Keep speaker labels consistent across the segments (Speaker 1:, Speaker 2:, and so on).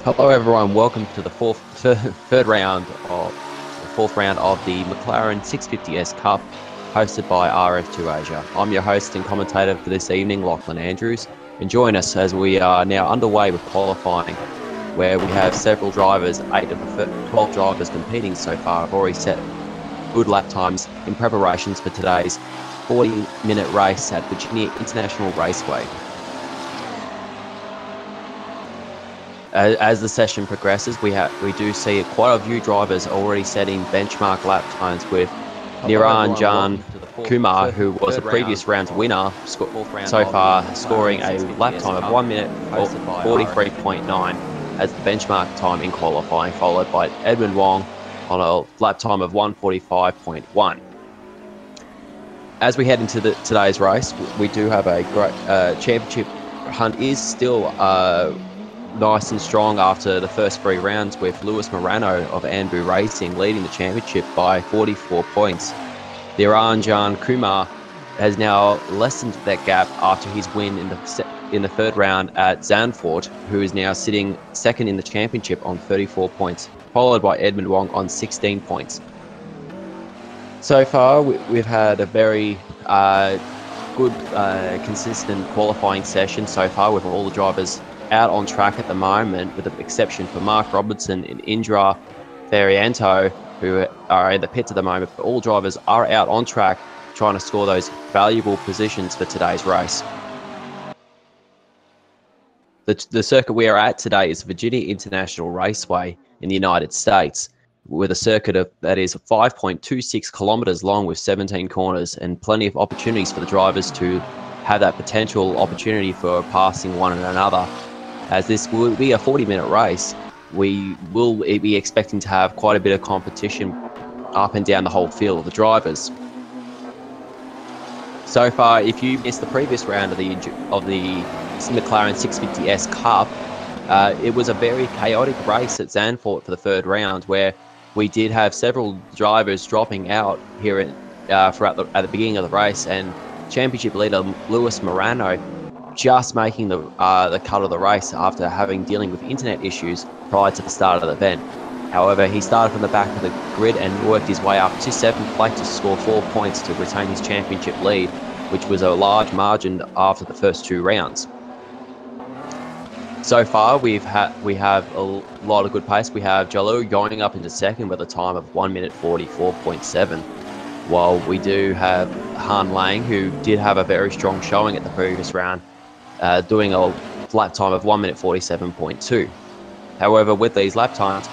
Speaker 1: Hello everyone, welcome to the third round of the fourth round of the McLaren 650S Cup, hosted by RF2 Asia. I'm your host and commentator for this evening, Lachlan Andrews, and join us as we are now underway with qualifying, where we have several drivers, 8 of the 12 drivers competing so far have already set good lap times in preparations for today's 40-minute race at Virginia International Raceway. As the session progresses, we do see quite a few drivers already setting benchmark lap times, with Niranjan Kumar, who was the previous round's winner, so far scoring a lap time of 1 minute 43.9 as the benchmark time in qualifying, followed by Edmund Wong on a lap time of 1:45.1. As we head into today's race, we do have a great championship hunt is still nice and strong after the first 3 rounds, with Lewis Morano of Anbu Racing leading the championship by 44 points. Niranjan Kumar has now lessened that gap after his win in the third round at Zandvoort, who is now sitting second in the championship on 34 points, followed by Edmund Wong on 16 points. So far, we've had a very good, consistent qualifying session so far, with all the drivers out on track at the moment, with the exception for Mark Robertson and Indra Ferianto, who are in the pits at the moment. But all drivers are out on track trying to score those valuable positions for today's race. The circuit we are at today is Virginia International Raceway in the United States, with a circuit that is 5.26 kilometers long with 17 corners and plenty of opportunities for the drivers to have that potential opportunity for passing one another. As this will be a 40-minute race, we will be expecting to have quite a bit of competition up and down the whole field of the drivers. So far, if you missed the previous round of the McLaren 650S Cup, it was a very chaotic race at Zandvoort for the third round, where we did have several drivers dropping out here at the beginning of the race, and championship leader Lewis Morano just making the cut of the race after dealing with internet issues prior to the start of the event. However, he started from the back of the grid and worked his way up to 7th place to score 4 points to retain his championship lead, which was a large margin after the first 2 rounds. So far, we have a lot of good pace. We have Jalou going up into second with a time of 1 minute 44.7. While we do have Han Lang, who did have a very strong showing at the previous round, doing a lap time of 1 minute 47.2. However, with these lap times,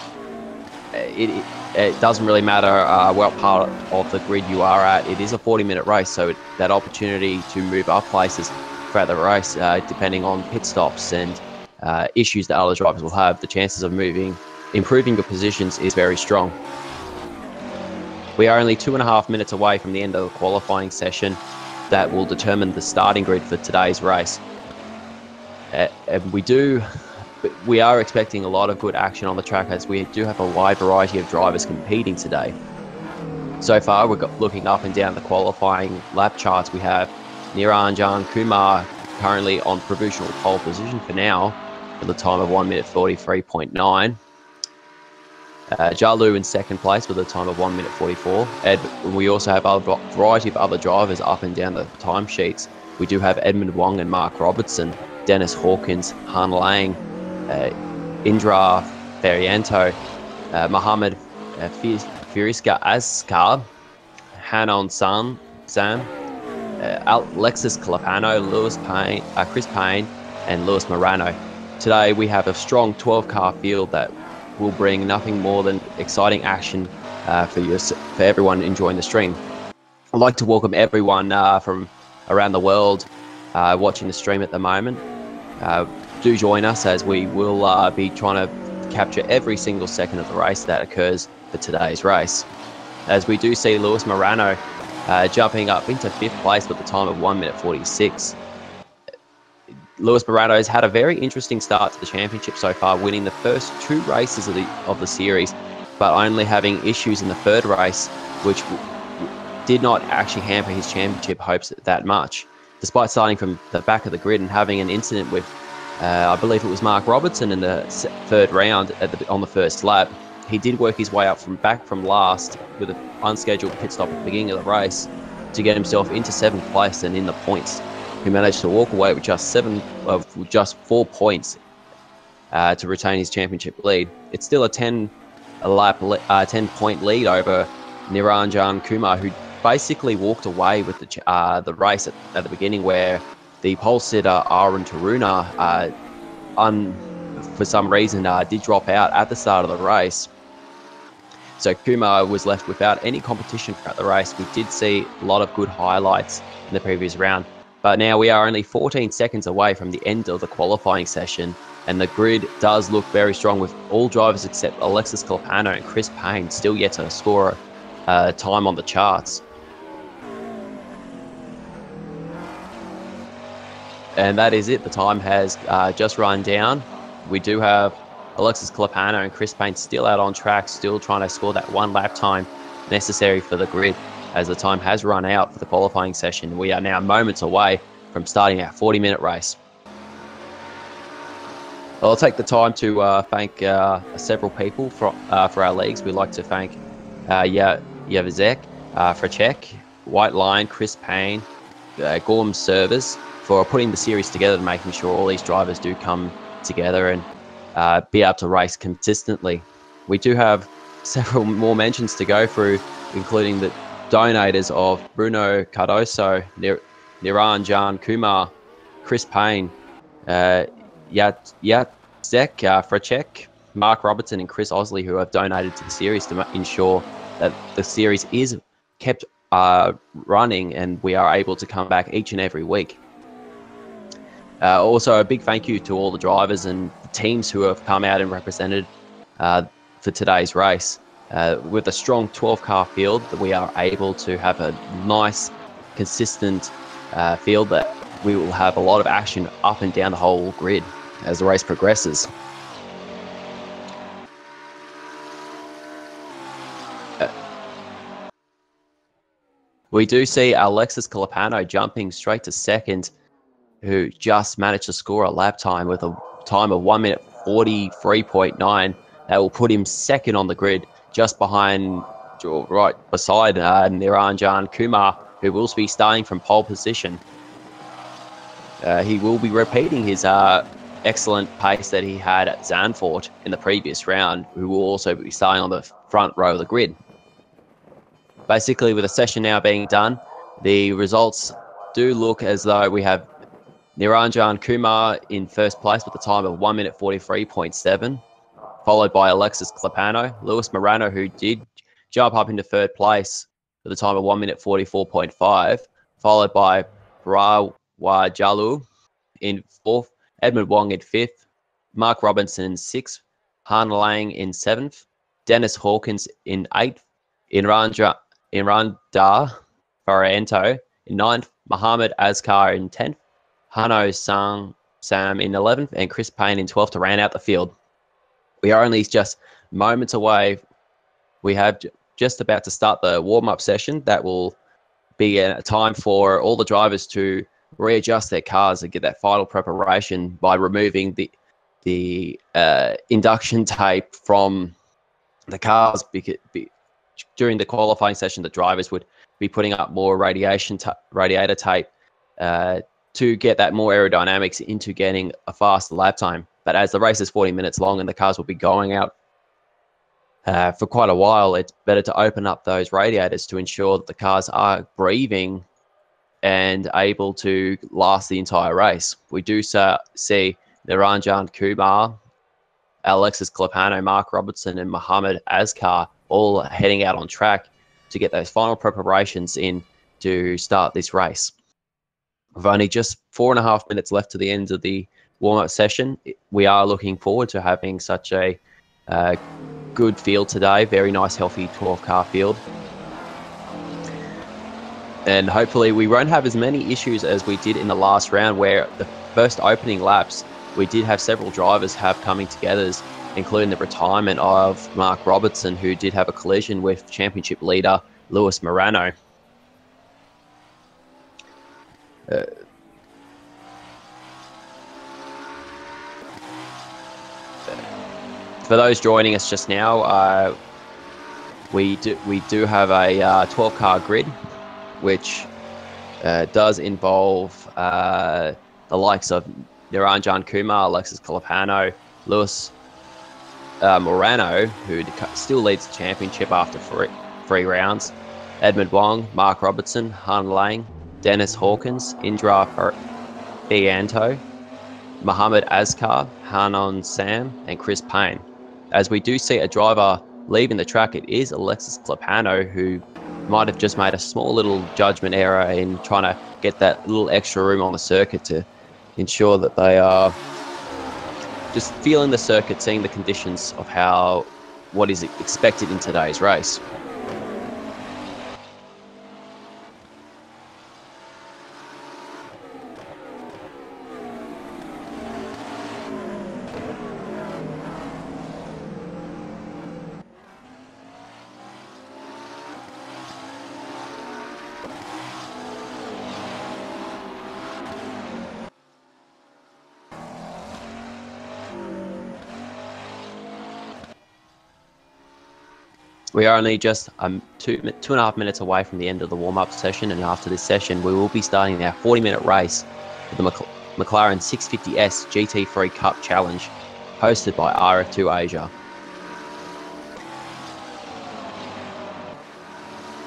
Speaker 1: it doesn't really matter what part of the grid you are at. It is a 40-minute race, so that opportunity to move up places throughout the race, depending on pit stops and issues that other drivers will have, the chances of improving your positions is very strong. We are only 2.5 minutes away from the end of the qualifying session that will determine the starting grid for today's race. And we are expecting a lot of good action on the track, as we do have a wide variety of drivers competing today. So far, we're looking up and down the qualifying lap charts. We have Niranjan Kumar currently on provisional pole position for now, with a time of 1 minute 43.9. Jalou in second place with a time of 1 minute 44. We also have a variety of other drivers up and down the timesheets. We do have Edmund Wong and Mark Robertson, Dennis Hawkins, Han Lang, Indra Ferianto, Mohammed Firiska Azkar, Hanon Sam, Alexis Calapano, Chris Payne, and Lewis Morano. Today we have a strong 12-car field that will bring nothing more than exciting action for everyone enjoying the stream. I'd like to welcome everyone from around the world watching the stream at the moment. Do join us, as we will be trying to capture every single second of the race that occurs for today's race. As we do see Lewis Morano jumping up into 5th place with a time of 1 minute 46. Lewis Morano has had a very interesting start to the championship so far, winning the first 2 races of the series, but only having issues in the third race, which did not actually hamper his championship hopes that much. Despite starting from the back of the grid and having an incident with I believe it was Mark Robertson in the third round on the first lap. He did work his way up back from last with an unscheduled pit stop at the beginning of the race to get himself into 7th place and in the points. He managed to walk away with just 4 points to retain his championship lead. It's still a 10-point lead over Niranjan Kumar, who basically walked away with the race at the beginning, where the pole sitter Arun Taruna, for some reason, did drop out at the start of the race. So Kumar was left without any competition throughout the race. We did see a lot of good highlights in the previous round, but now we are only 14 seconds away from the end of the qualifying session, and the grid does look very strong, with all drivers except Alexis Calpano and Chris Payne still yet to score time on the charts. And that is it. The time has just run down. We do have Alexis Calpano and Chris Payne still out on track, still trying to score that 1 lap time necessary for the grid, as the time has run out for the qualifying session. We are now moments away from starting our 40-minute race. I'll take the time to thank several people for our leagues. We'd like to thank Yavizek, Frachek, White Lion, Chris Payne, Gorm Servers for putting the series together and making sure all these drivers do come together and be able to race consistently. We do have several more mentions to go through, including the donators of Bruno Cardoso, Niranjan Kumar, Chris Payne, Yatzek Frachek, Mark Robertson, and Chris Osley, who have donated to the series to ensure that the series is kept running and we are able to come back each and every week. Also, a big thank you to all the drivers and the teams who have come out and represented for today's race. With a strong 12-car field, that we are able to have a nice, consistent field that we will have a lot of action up and down the whole grid as the race progresses. We do see Alexis Calpano jumping straight to second, who just managed to score a lap time with a time of 1 minute 43.9. That will put him second on the grid, just behind, right beside Niranjan Kumar, who will be starting from pole position. He will be repeating his excellent pace that he had at Zandvoort in the previous round, who will also be starting on the front row of the grid. Basically, with the session now being done, the results do look as though we have Niranjan Kumar in first place with a time of 1 minute 43.7, followed by Alexis Calpano, Lewis Morano, who did jump up into third place with a time of 1 minute 44.5, followed by Bra Jalu in fourth, Edmund Wong in fifth, Mark Robinson in sixth, Han Lang in seventh, Dennis Hawkins in eighth, Iranda Farento in ninth, Mohammed Azkar in 10th, Hano Sam in 11th, and Chris Payne in 12th to round out the field. We are only just moments away. We have just about to start the warm-up session. That will be a time for all the drivers to readjust their cars and get that final preparation by removing the induction tape from the cars. During the qualifying session, the drivers would be putting up more radiator tape to get that more aerodynamics into getting a fast lap time. But as the race is 40 minutes long and the cars will be going out for quite a while, it's better to open up those radiators to ensure that the cars are breathing and able to last the entire race. We do see Niranjan Kumar, Alexis Calpano, Mark Robertson, and Mohammed Azkar all heading out on track to get those final preparations in to start this race. We've only just 4.5 minutes left to the end of the warm-up session. We are looking forward to having such a good field today. Very nice, healthy 12-car field. And hopefully we won't have as many issues as we did in the last round, where the first opening laps, we did have several drivers coming together, including the retirement of Mark Robertson, who did have a collision with championship leader Lewis Morano. For those joining us just now, we do have a 12-car grid, which does involve the likes of Niranjan Kumar, Alexis Calapano, Lewis Morano, who still leads the championship after three rounds, Edmund Wong, Mark Robertson, Han Lang, Dennis Hawkins, Indra Bianto, Mohammed Azkar, Hanan Sam, and Chris Payne. As we do see a driver leaving the track, it is Alexis Calapano, who might have just made a small little judgment error in trying to get that little extra room on the circuit to ensure that they are just feeling the circuit, seeing the conditions of what is expected in today's race. We are only just 2.5 minutes away from the end of the warm-up session, and after this session we will be starting our 40-minute race for the McLaren 650S GT3 Cup Challenge, hosted by RF2 Asia.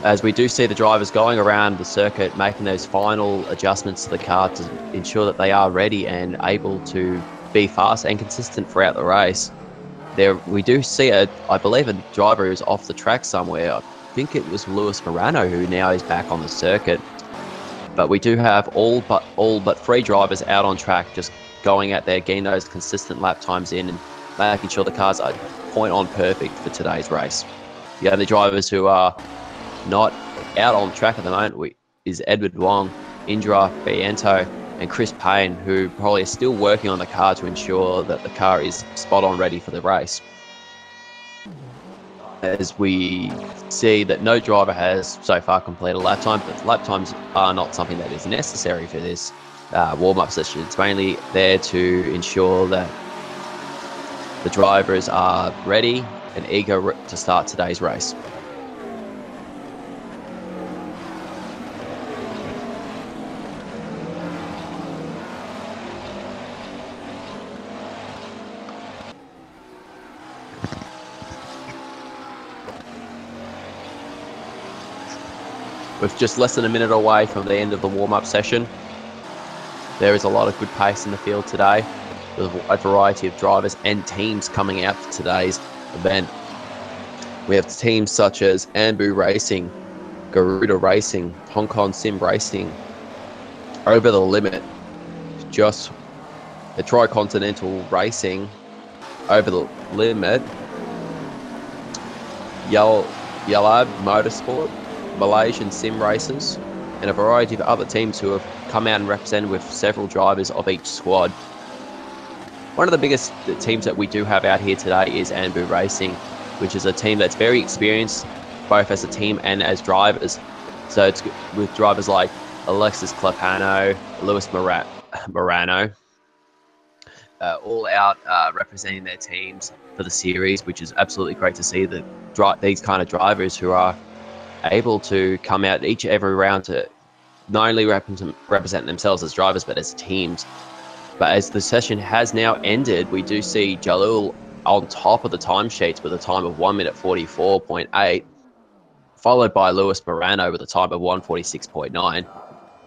Speaker 1: As we do see the drivers going around the circuit, making those final adjustments to the car to ensure that they are ready and able to be fast and consistent throughout the race. There we do see I believe a driver who's off the track somewhere. I think it was Lewis Morano, who now is back on the circuit. But we do have all but 3 drivers out on track, just going out there, getting those consistent lap times in and making sure the cars are point on perfect for today's race. The only drivers who are not out on track at the moment is Edward Wong, Indra Bianto, and Chris Payne, who probably are still working on the car to ensure that the car is spot on ready for the race. As we see that no driver has so far completed a lap time, but lap times are not something that is necessary for this warm-up session. It's mainly there to ensure that the drivers are ready and eager to start today's race. With just less than a minute away from the end of the warm-up session, there is a lot of good pace in the field today, with a variety of drivers and teams coming out for today's event. We have teams such as Ambu Racing, Garuda Racing, Hong Kong Sim Racing, Over the Limit, just the Tricontinental Racing, Over the Limit, Yalab Motorsport, Malaysian sim racers, and a variety of other teams who have come out and represented with several drivers of each squad. One of the biggest teams that we do have out here today is Ambu Racing, which is a team that's very experienced, both as a team and as drivers. So it's with drivers like Alexis Calapano, Lewis Morano, all out representing their teams for the series, which is absolutely great to see these kind of drivers who are able to come out each and every round to not only represent themselves as drivers, but as teams. But as the session has now ended, we do see Jalil on top of the timesheets with a time of 1 minute 44.8, followed by Lewis Morano with a time of 1:46.9.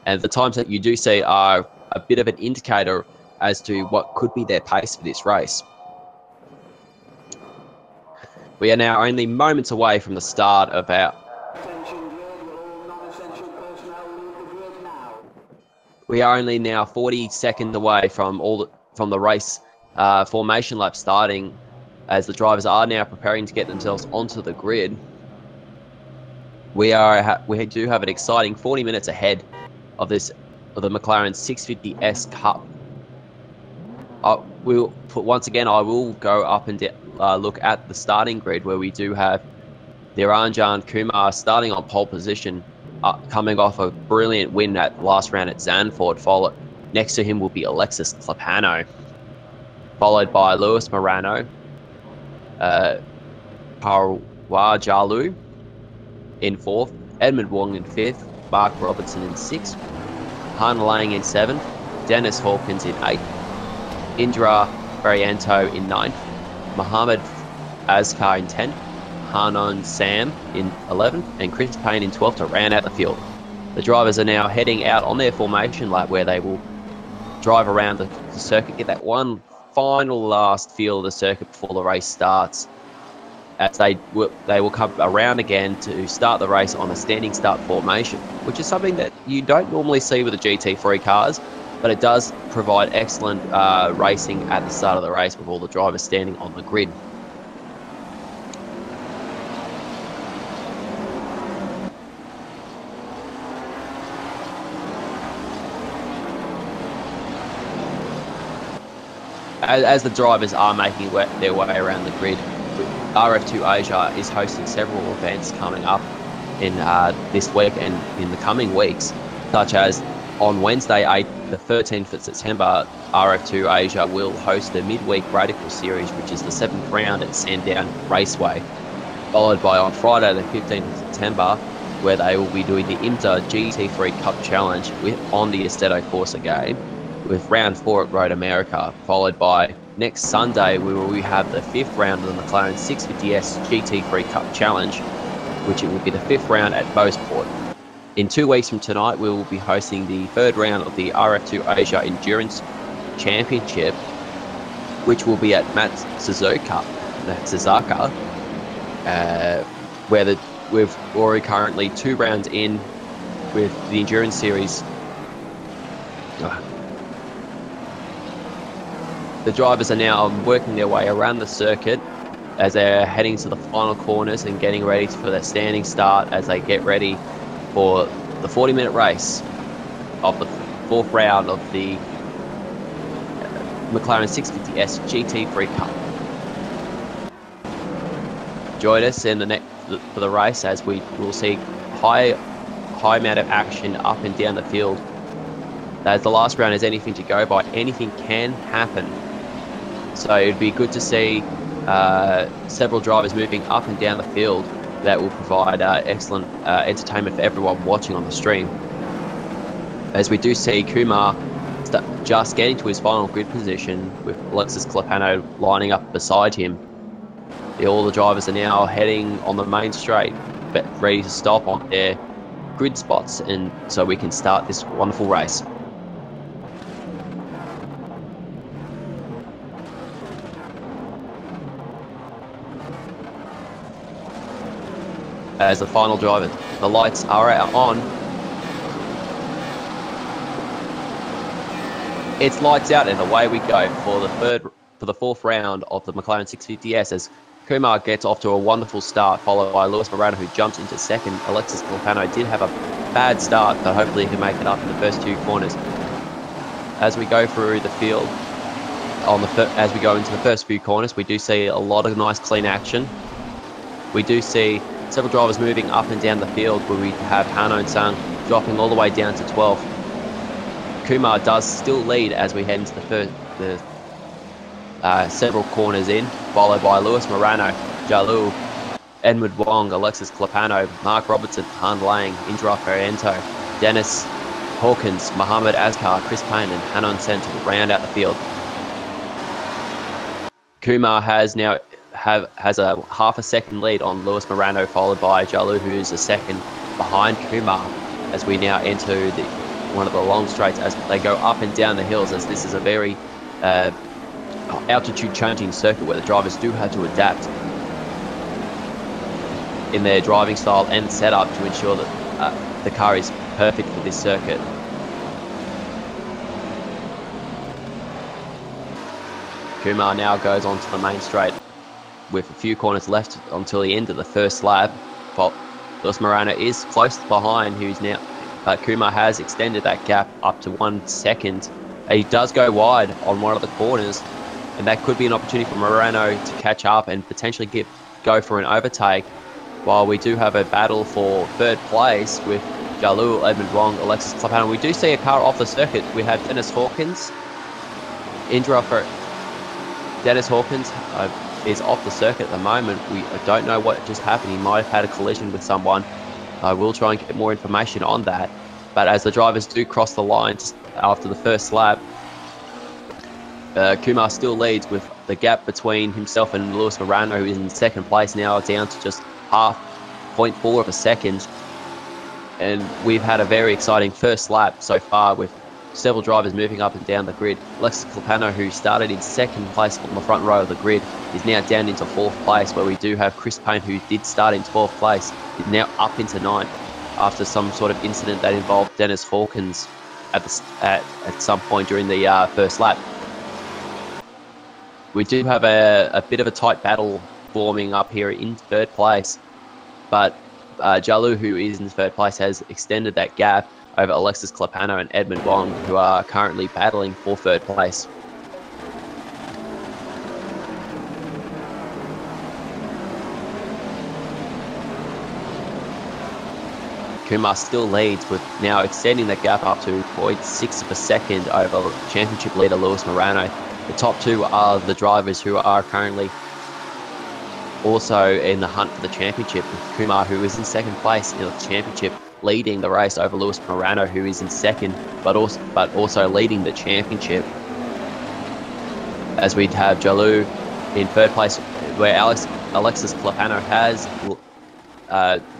Speaker 1: And the times that you do see are a bit of an indicator as to what could be their pace for this race. We are now only moments away from the start of our... We are only now 40 seconds away from the race formation lap starting, as the drivers are now preparing to get themselves onto the grid. We do have an exciting 40 minutes ahead of the McLaren 650S Cup. Once again, I will go up and look at the starting grid, where we do have Niranjan Kumar starting on pole position, coming off a brilliant win at last round at Zandvoort. Next to him will be Alexis Calapano, followed by Lewis Morano, Jalu in 4th, Edmund Wong in 5th, Mark Robertson in 6th, Han Lang in 7th, Dennis Hawkins in 8th, Indra Varianto in 9th, Mohammed Azkar in 10th, Hanon Sam in 11th, and Chris Payne in 12th to round out the field. The drivers are now heading out on their formation lap where they will drive around the circuit, get that one final last feel of the circuit before the race starts, as they will come around again to start the race on a standing start formation, which is something that you don't normally see with the GT3 cars, but it does provide excellent racing at the start of the race with all the drivers standing on the grid. As the drivers are making their way around the grid, RF2 Asia is hosting several events coming up in this week and in the coming weeks, such as on Wednesday, the 13th of September, RF2 Asia will host the midweek Radical Series, which is the 7th round at Sandown Raceway, followed by on Friday, the 15th of September, where they will be doing the IMSA GT3 Cup Challenge on the Esteto Corsa game, with round 4 at Road America, followed by next Sunday, where we have the 5th round of the McLaren 650S GT3 Cup Challenge, which it will be the 5th round at Beausport. In 2 weeks from tonight, we will be hosting the 3rd round of the RF2 Asia Endurance Championship, which will be at Matsuzuka, where we've already currently 2 rounds in with the Endurance Series. The drivers are now working their way around the circuit as they're heading to the final corners and getting ready for their standing start as they get ready for the 40-minute race of the 4th round of the McLaren 650S GT3 Cup. Join us in for the race as we will see high amount of action up and down the field. As the last round is anything to go by, anything can happen. So it'd be good to see several drivers moving up and down the field that will provide excellent entertainment for everyone watching on the stream. As we do see Kumar just getting to his final grid position with Alexis Clepano lining up beside him. All the drivers are now heading on the main straight, but ready to stop on their grid spots, and so we can start this wonderful race. As the final driver, the lights are on. It's lights out and away we go for the 4th round of the McLaren 650S as Kumar gets off to a wonderful start, followed by Lewis Morano, who jumps into 2nd. Alexis Clepano did have a bad start, but hopefully he can make it up in the first 2 corners. As we go through the field, as we go into the first few corners, we do see a lot of nice clean action. We do see several drivers moving up and down the field, where we have Hanon Sang dropping all the way down to 12th. Kumar does still lead as we head into the several corners in, followed by Lewis Morano, Jalu, Edmund Wong, Alexis Clepano, Mark Robertson, Han Lang, Indra Ferriento, Dennis Hawkins, Mohammed Azkar, Chris Payne, and Hanon Sen to round out the field. Kumar has now has a half a second lead on Lewis Morano, followed by Jalu, who is a second behind Kumar, as we now enter one of the long straights as they go up and down the hills, as this is a very altitude changing circuit where the drivers do have to adapt in their driving style and setup to ensure that the car is perfect for this circuit. Kumar now goes on to the main straight with a few corners left until the end of the first lap. Lewis Morano is close behind, but Kumar has extended that gap up to 1 second. He does go wide on one of the corners, and that could be an opportunity for Morano to catch up and potentially go for an overtake, while we do have a battle for 3rd place with Jalu, Edmund Wong, Alexis Clepano. We do see a car off the circuit. We have Dennis Hawkins, is off the circuit at the moment. We don't know what just happened. He might have had a collision with someone. I will try and get more information on that. But as the drivers do cross the line after the first lap, Kumar still leads with the gap between himself and Lewis Morano, who is in second place now, down to just 0.4 of a second. And we've had a very exciting first lap so far with several drivers moving up and down the grid. Alexis Clepano, who started in second place on the front row of the grid, is now down into fourth place, where we do have Chris Payne, who did start in 12th place, is now up into ninth after some sort of incident that involved Dennis Hawkins at some point during the first lap. We do have a bit of a tight battle forming up here in third place, but Jalu, who is in third place, has extended that gap over Alexis Clepano and Edmund Wong, who are currently battling for third place. Kumar still leads, with now extending the gap up to 0.6 of a second over championship leader Lewis Morano. The top two are the drivers who are currently also in the hunt for the championship, with Kumar, who is in second place in the championship, leading the race over Lewis Morano, who is in second, but also leading the championship. As we have Jalu in third place, where Alexis Clepano has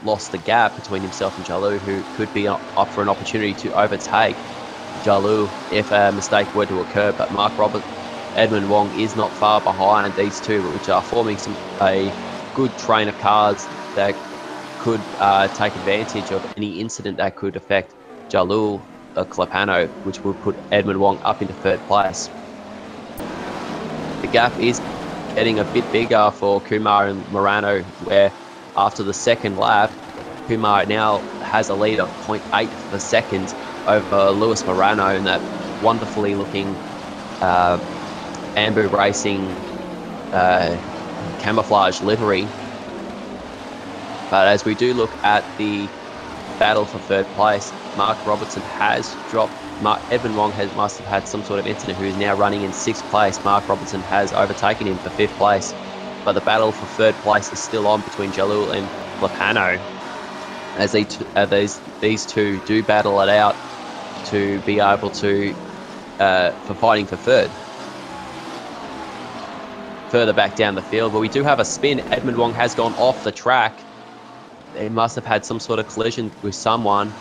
Speaker 1: lost the gap between himself and Jalu, who could be up for an opportunity to overtake Jalu if a mistake were to occur. But Edmund Wong is not far behind these two, which are forming a good train of cars that could take advantage of any incident that could affect Jalu Clepano, which would put Edmund Wong up into third place. The gap is getting a bit bigger for Kumar and Morano, where after the second lap, Kumar now has a lead of 0.8 of a second over Lewis Morano in that wonderfully looking Amber Racing camouflage livery. But as we do look at the battle for third place, Mark Robertson has dropped. Edmund Wong must have had some sort of incident, who is now running in sixth place. Mark Robertson has overtaken him for fifth place. But the battle for third place is still on between Jalul and Clepano, as these two do battle it out to be able to for fighting for third. Further back down the field, but we do have a spin. Edmund Wong has gone off the track. They must have had some sort of collision with someone,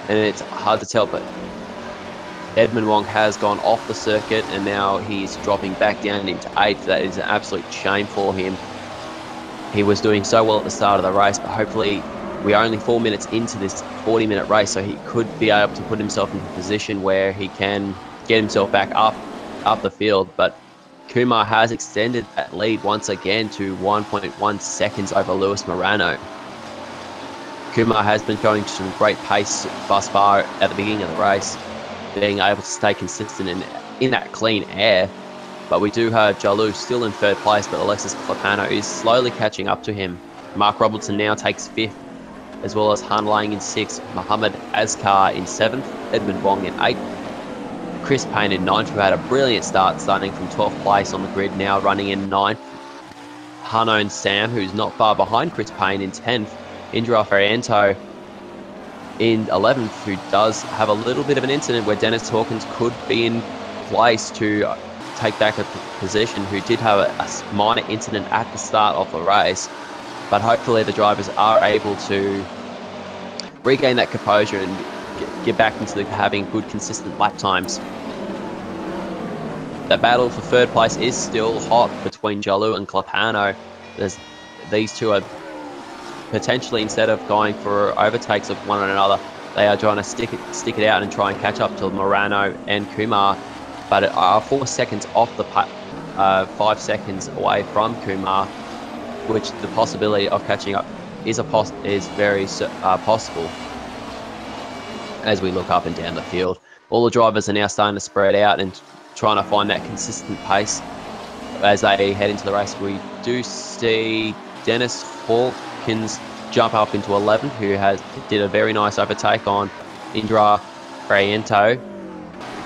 Speaker 1: and it's hard to tell, but Edmund Wong has gone off the circuit, and now he's dropping back down into 8th. That is an absolute shame for him. He was doing so well at the start of the race, but hopefully we are only 4 minutes into this 40-minute race, so he could be able to put himself in a position where he can get himself back up the field. But Kumar has extended that lead once again to 1.1 seconds over Lewis Morano. Kumar has been showing some great pace thus far at the beginning of the race, being able to stay consistent in that clean air. But we do have Jalu still in third place, but Alexis Clepano is slowly catching up to him. Mark Robertson now takes 5th, as well as Han Lang in 6th, Mohammed Azkar in 7th, Edmund Wong in 8th, Chris Payne in 9th, who had a brilliant start, starting from 12th place on the grid, now running in 9th. Hanon Sam, who's not far behind Chris Payne, in 10th. Indra Ferriento in 11th, who does have a little bit of an incident where Dennis Hawkins could be in place to take back a position, who did have a minor incident at the start of the race. But hopefully the drivers are able to regain that composure and get back into having good, consistent lap times. The battle for third place is still hot between Jalu and Clepano. These two are potentially, instead of going for overtakes of one another, they are trying to stick it out and try and catch up to Morano and Kumar, but are 4 seconds off the 5 seconds away from Kumar, which the possibility of catching up is very possible. As we look up and down the field, all the drivers are now starting to spread out and trying to find that consistent pace as they head into the race. We do see Dennis Hawkins jump up into 11th, who did a very nice overtake on Indra Ferriento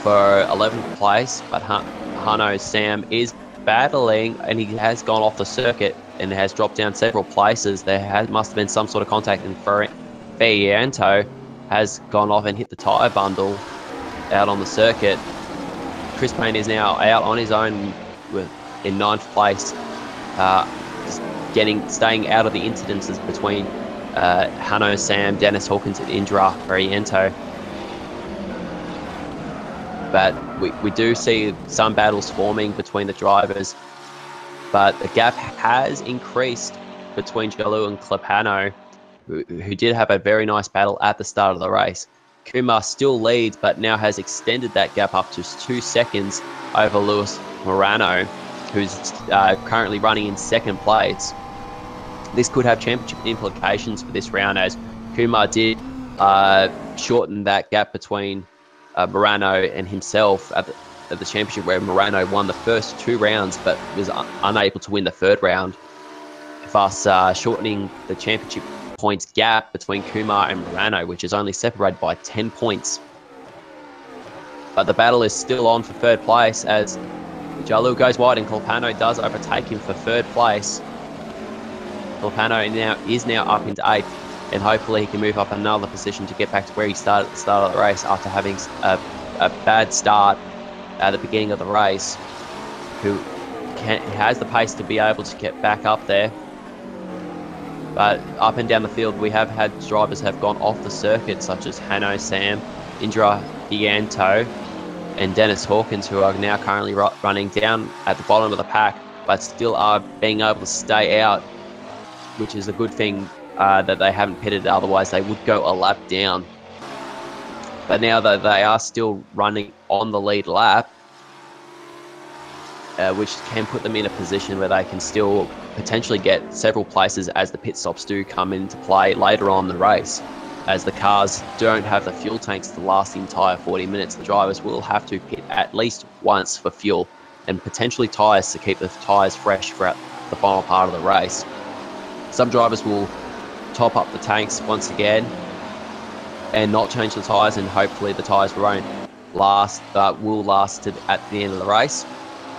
Speaker 1: for 11th place, but Hano Sam is battling, and he has gone off the circuit and has dropped down several places. Must have been some sort of contact, and VIR has gone off and hit the tyre bundle out on the circuit. Chris Payne is now out on his own in 9th place, staying out of the incidences between Hanno Sam, Dennis Hawkins, and Indra Ariento. But we do see some battles forming between the drivers, but the gap has increased between Jalou and Klepano, who did have a very nice battle at the start of the race. Kumar still leads, but now has extended that gap up to 2 seconds over Luis Morano, who's currently running in 2nd place. This could have championship implications for this round, as Kumar did shorten that gap between Morano and himself at the championship, where Morano won the first 2 rounds but was unable to win the 3rd round, thus shortening the championship points gap between Kumar and Morano, which is only separated by 10 points. But the battle is still on for 3rd place, as Jalou goes wide and Klepano does overtake him for 3rd place. Klepano is now up into 8th, and hopefully he can move up another position to get back to where he started at the start of the race after having a bad start at the beginning of the race. He has the pace to be able to get back up there. But up and down the field, we have had drivers have gone off the circuit, such as Hanno Sam, Indra Ariento, and Dennis Hawkins, who are now currently running down at the bottom of the pack, but still are being able to stay out, which is a good thing that they haven't pitted. Otherwise, they would go a lap down. But now that they are still running on the lead lap, which can put them in a position where they can still potentially get several places as the pit stops do come into play later on in the race. As the cars don't have the fuel tanks to last the entire 40 minutes, the drivers will have to pit at least once for fuel and potentially tyres to keep the tyres fresh throughout the final part of the race. Some drivers will top up the tanks once again and not change the tyres, and hopefully the tyres will last at the end of the race,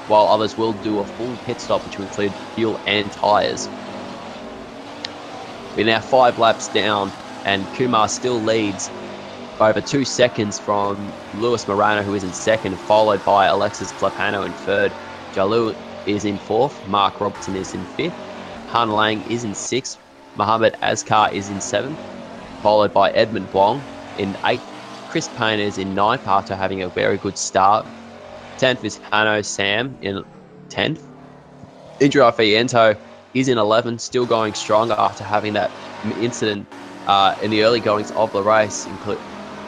Speaker 1: while others will do a full pit stop, which will include fuel and tyres. We're now 5 laps down, and Kumar still leads over 2 seconds from Luis Morano, who is in 2nd, followed by Alexis Klepano in 3rd. Jalou is in 4th. Mark Robertson is in 5th. Han Lang is in 6th. Mohammed Azkar is in 7th, followed by Edmund Wong in 8th. Chris Payne is in 9th after having a very good start. 10th is Hanno Sam in 10th. Indra Ariento is in 11th, still going strong after having that incident in the early goings of the race,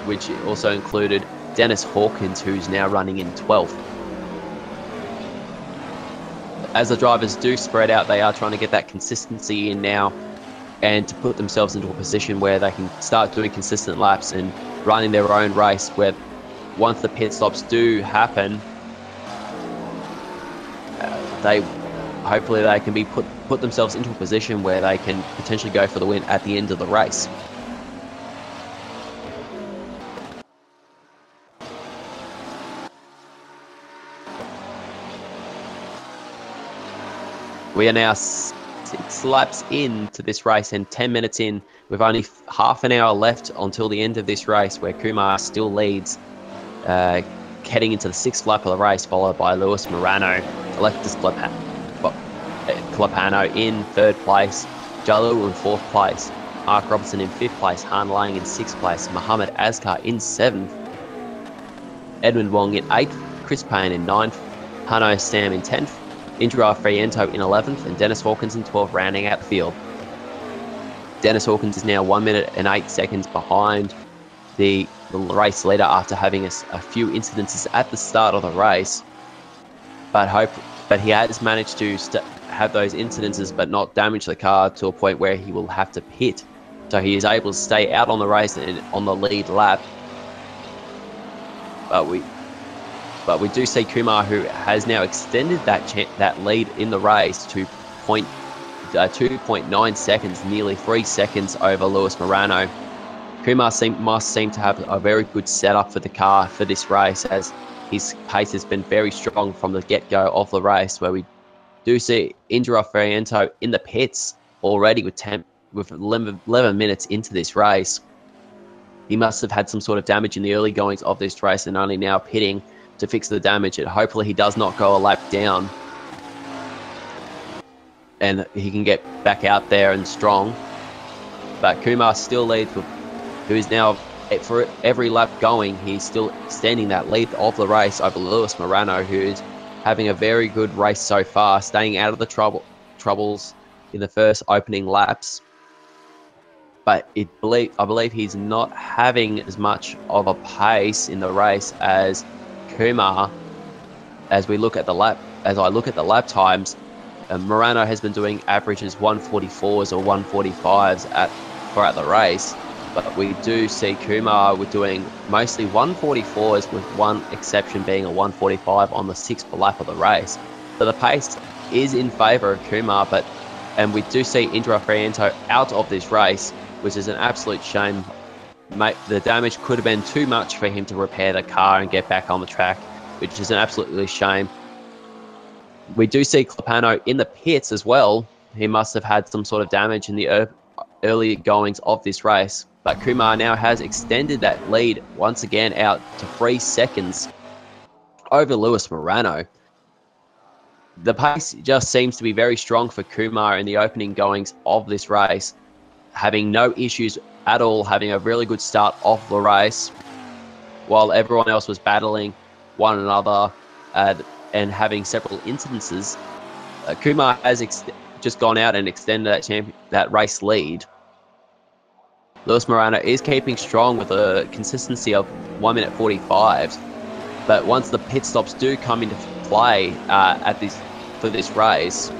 Speaker 1: which also included Dennis Hawkins, who's now running in 12th. As the drivers do spread out, they are trying to get that consistency in now and to put themselves into a position where they can start doing consistent laps and running their own race, where once the pit stops do happen, hopefully they can be put themselves into a position where they can potentially go for the win at the end of the race. We are now 6 laps into this race and 10 minutes in, with only half an hour left until the end of this race, where Kumar still leads, heading into the 6th lap of the race, followed by Luis Morano, Alexis Klepano in 3rd place, Jalou in 4th place, Mark Robertson in 5th place, Han Lang in 6th place, Mohammed Azkar in 7th, Edmund Wong in 8th, Chris Payne in 9th, Hanno Sam in 10th, Indra Ariento in 11th, and Dennis Hawkins in 12th, rounding out the field. Dennis Hawkins is now 1 minute and 8 seconds behind the race leader after having a few incidences at the start of the race, but he has managed to have those incidences but not damage the car to a point where he will have to pit. So he is able to stay out on the race and on the lead lap. But we do see Kumar, who has now extended that lead in the race to 2.9 seconds, nearly 3 seconds over Luis Morano. Kumar must seem to have a very good setup for the car for this race, as his pace has been very strong from the get-go of the race, where we do see rFactor in the pits already with 11 minutes into this race. He must have had some sort of damage in the early goings of this race and only now pitting to fix the damage. And hopefully he does not go a lap down and he can get back out there and strong. But Kumar still leads, who is now, for every lap going, he's still extending that lead of the race over Lewis Morano, who is having a very good race so far, staying out of the troubles in the first opening laps. But I believe he's not having as much of a pace in the race as Kumar. As I look at the lap times, Morano has been doing averages 144s or 145s throughout the race, but we do see Kumar with doing mostly 144s, with one exception being a 145 on the 6th lap of the race. So the pace is in favour of Kumar, and we do see rFactor out of this race, which is an absolute shame. The damage could have been too much for him to repair the car and get back on the track, which is an absolutely shame. We do see Clepano in the pits as well. He must have had some sort of damage in the early goings of this race. But Kumar now has extended that lead once again out to 3 seconds over Lewis Morano. The pace just seems to be very strong for Kumar in the opening goings of this race, having no issues at all, having a really good start off the race, while everyone else was battling one another and having several incidences. Kumar has just gone out and extended that race lead. Lewis Morano is keeping strong with a consistency of 1 minute 45, but once the pit stops do come into play for this race,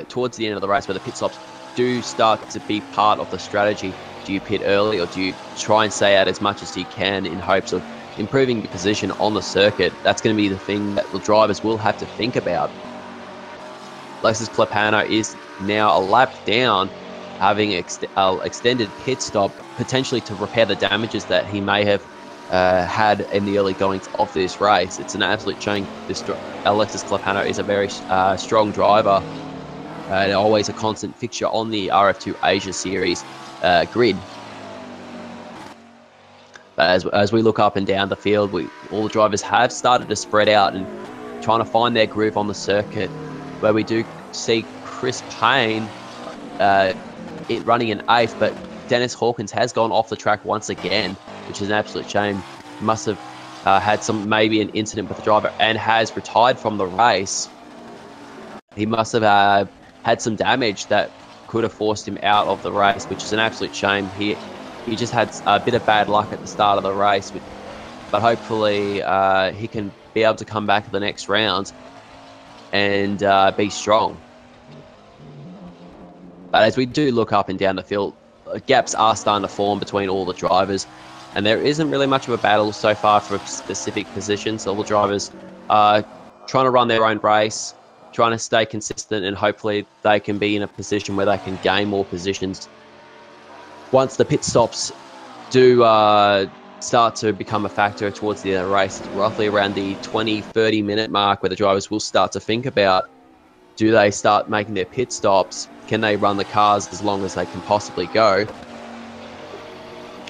Speaker 1: towards the end of the race, where the pit stops do start to be part of the strategy. Do you pit early, or do you try and stay out as much as you can in hopes of improving your position on the circuit? That's going to be the thing that the drivers will have to think about. Lexus Clepano is now a lap down, having extended pit stop, potentially to repair the damages that he may have had in the early goings of this race. It's an absolute shame. Alexis Clepano is a very strong driver, and always a constant fixture on the RF2 Asia Series grid. But as we look up and down the field, all the drivers have started to spread out and trying to find their groove on the circuit, where we do see Chris Payne running in 8th, but Dennis Hawkins has gone off the track once again, which is an absolute shame. He must have had maybe an incident with the driver and has retired from the race. He must have had some damage that could have forced him out of the race, which is an absolute shame. He just had a bit of bad luck at the start of the race, but hopefully he can be able to come back to the next round and be strong. But as we do look up and down the field, gaps are starting to form between all the drivers, and there isn't really much of a battle so far for specific positions. All the drivers are trying to run their own race, trying to stay consistent, and hopefully they can be in a position where they can gain more positions. Once the pit stops do start to become a factor towards the end of the race, roughly around the 20-30 minute mark, where the drivers will start to think about, do they start making their pit stops? Can they run the cars as long as they can possibly go?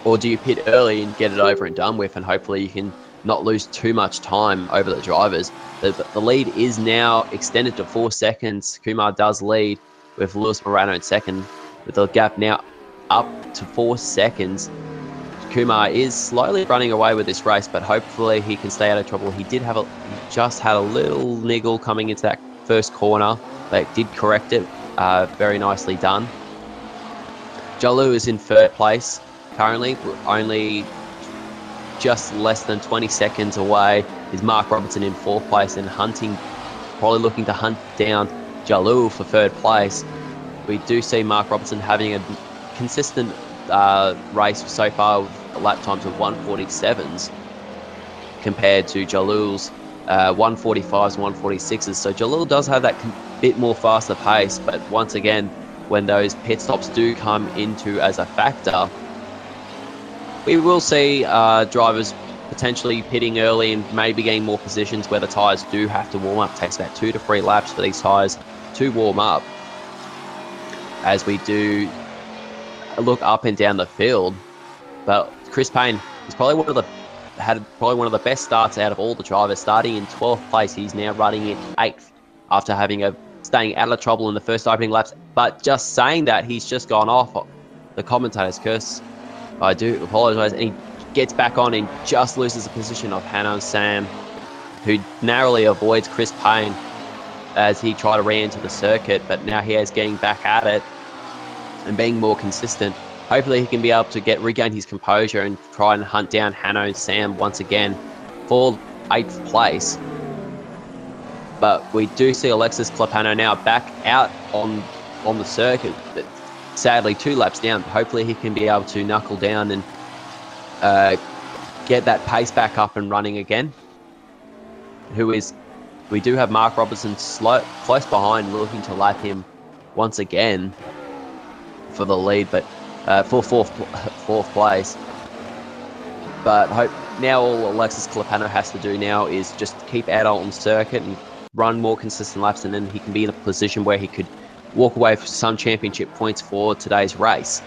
Speaker 1: Or do you pit early and get it over and done with, and hopefully you can not lose too much time over the drivers? The lead is now extended to 4 seconds. Kumar does lead with Lewis Morano in second, with the gap now up to 4 seconds. Kumar is slowly running away with this race, but hopefully he can stay out of trouble. He just had a little niggle coming into that first corner, but did correct it. Very nicely done. Jalou is in 3rd place currently, only just less than 20 seconds away is Mark Robertson in 4th place, and probably looking to hunt down Jalou for 3rd place. We do see Mark Robertson having a consistent race so far with lap times of 147s compared to Jalou's 145s and 146s. So Jalou does have that bit more faster pace, but once again, when those pit stops do come into as a factor, we will see drivers potentially pitting early and maybe getting more positions where the tyres do have to warm up. It takes about 2 to 3 laps for these tyres to warm up. As we do look up and down the field, but Chris Payne is probably had one of the best starts out of all the drivers, starting in 12th place. He's now running in 8th after staying out of trouble in the first opening laps. But just saying that, he's just gone off the commentator's curse. I do apologise. And he gets back on and just loses the position of Hanno Sam, who narrowly avoids Chris Payne as he tried to re-enter the circuit. But now he is getting back at it and being more consistent. Hopefully he can be able to regain his composure and try and hunt down Hanno Sam once again for 8th place. But we do see Alexis Clapano now back out on the circuit, but sadly 2 laps down. Hopefully he can be able to knuckle down and get that pace back up and running again. We do have Mark Robertson close behind, looking to lap him once again for the lead, but for fourth place. But now all Alexis Clapano has to do now is just keep out on the circuit and run more consistent laps, and then he can be in a position where he could walk away with some championship points for today's race.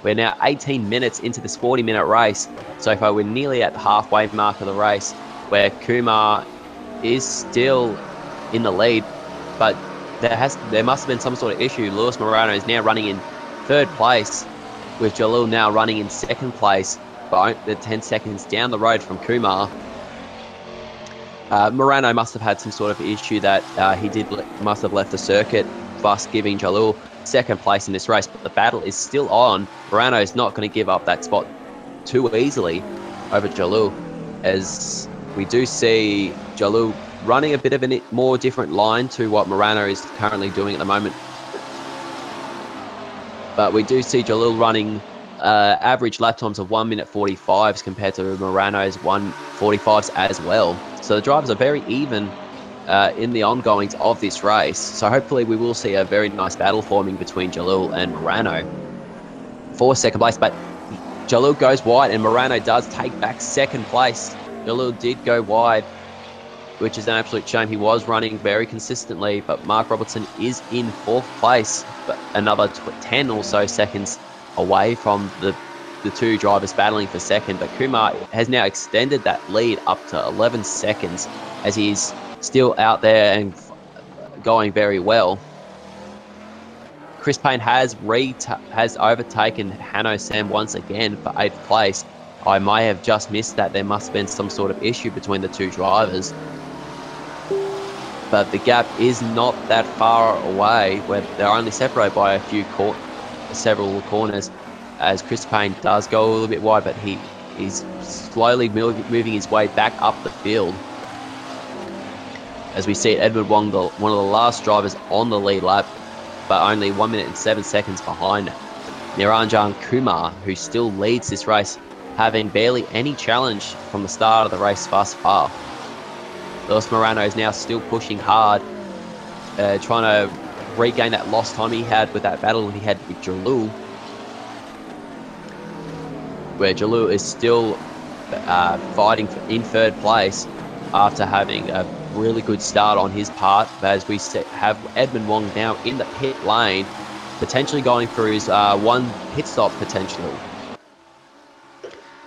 Speaker 1: We're now 18 minutes into this 40-minute race. So far, we're nearly at the halfway mark of the race, where Kumar is still in the lead, but there must have been some sort of issue. Lewis Morano is now running in 3rd place, with Jalil now running in 2nd place, but 10 seconds down the road from Kumar. Morano must have had some sort of issue that must have left the circuit, thus giving Jalil 2nd place in this race. But the battle is still on. Morano is not going to give up that spot too easily over Jalil, as we do see Jalil running a bit of a more different line to what Morano is currently doing at the moment. But we do see Jalil running average lap times of 1 minute 45s compared to Morano's 1:45s as well. So the drivers are very even in the ongoings of this race. So hopefully we will see a very nice battle forming between Jalil and Morano for 2nd place. But Jalil goes wide and Morano does take back 2nd place. Jalil did go wide, which is an absolute shame. He was running very consistently, but Mark Robertson is in 4th place, but another 10 or so seconds away from the 2 drivers battling for 2nd. But Kumar has now extended that lead up to 11 seconds as he's still out there and going very well. Chris Payne has overtaken Hanno Sam once again for 8th place. I may have just missed that. There must have been some sort of issue between the 2 drivers. But the gap is not that far away, where they're only separated by several corners, as Chris Payne does go a little bit wide, but he is slowly moving his way back up the field. As we see Edward Wong, one of the last drivers on the lead lap, but only 1 minute and 7 seconds behind Niranjan Kumar, who still leads this race, having barely any challenge from the start of the race thus far. Lewis Morano is now still pushing hard, trying to regain that lost time he had with that battle he had with Jalil, where Jalil is still fighting in 3rd place after having a really good start on his part. But as we have Edmund Wong now in the pit lane, potentially going through his 1 pit stop potentially.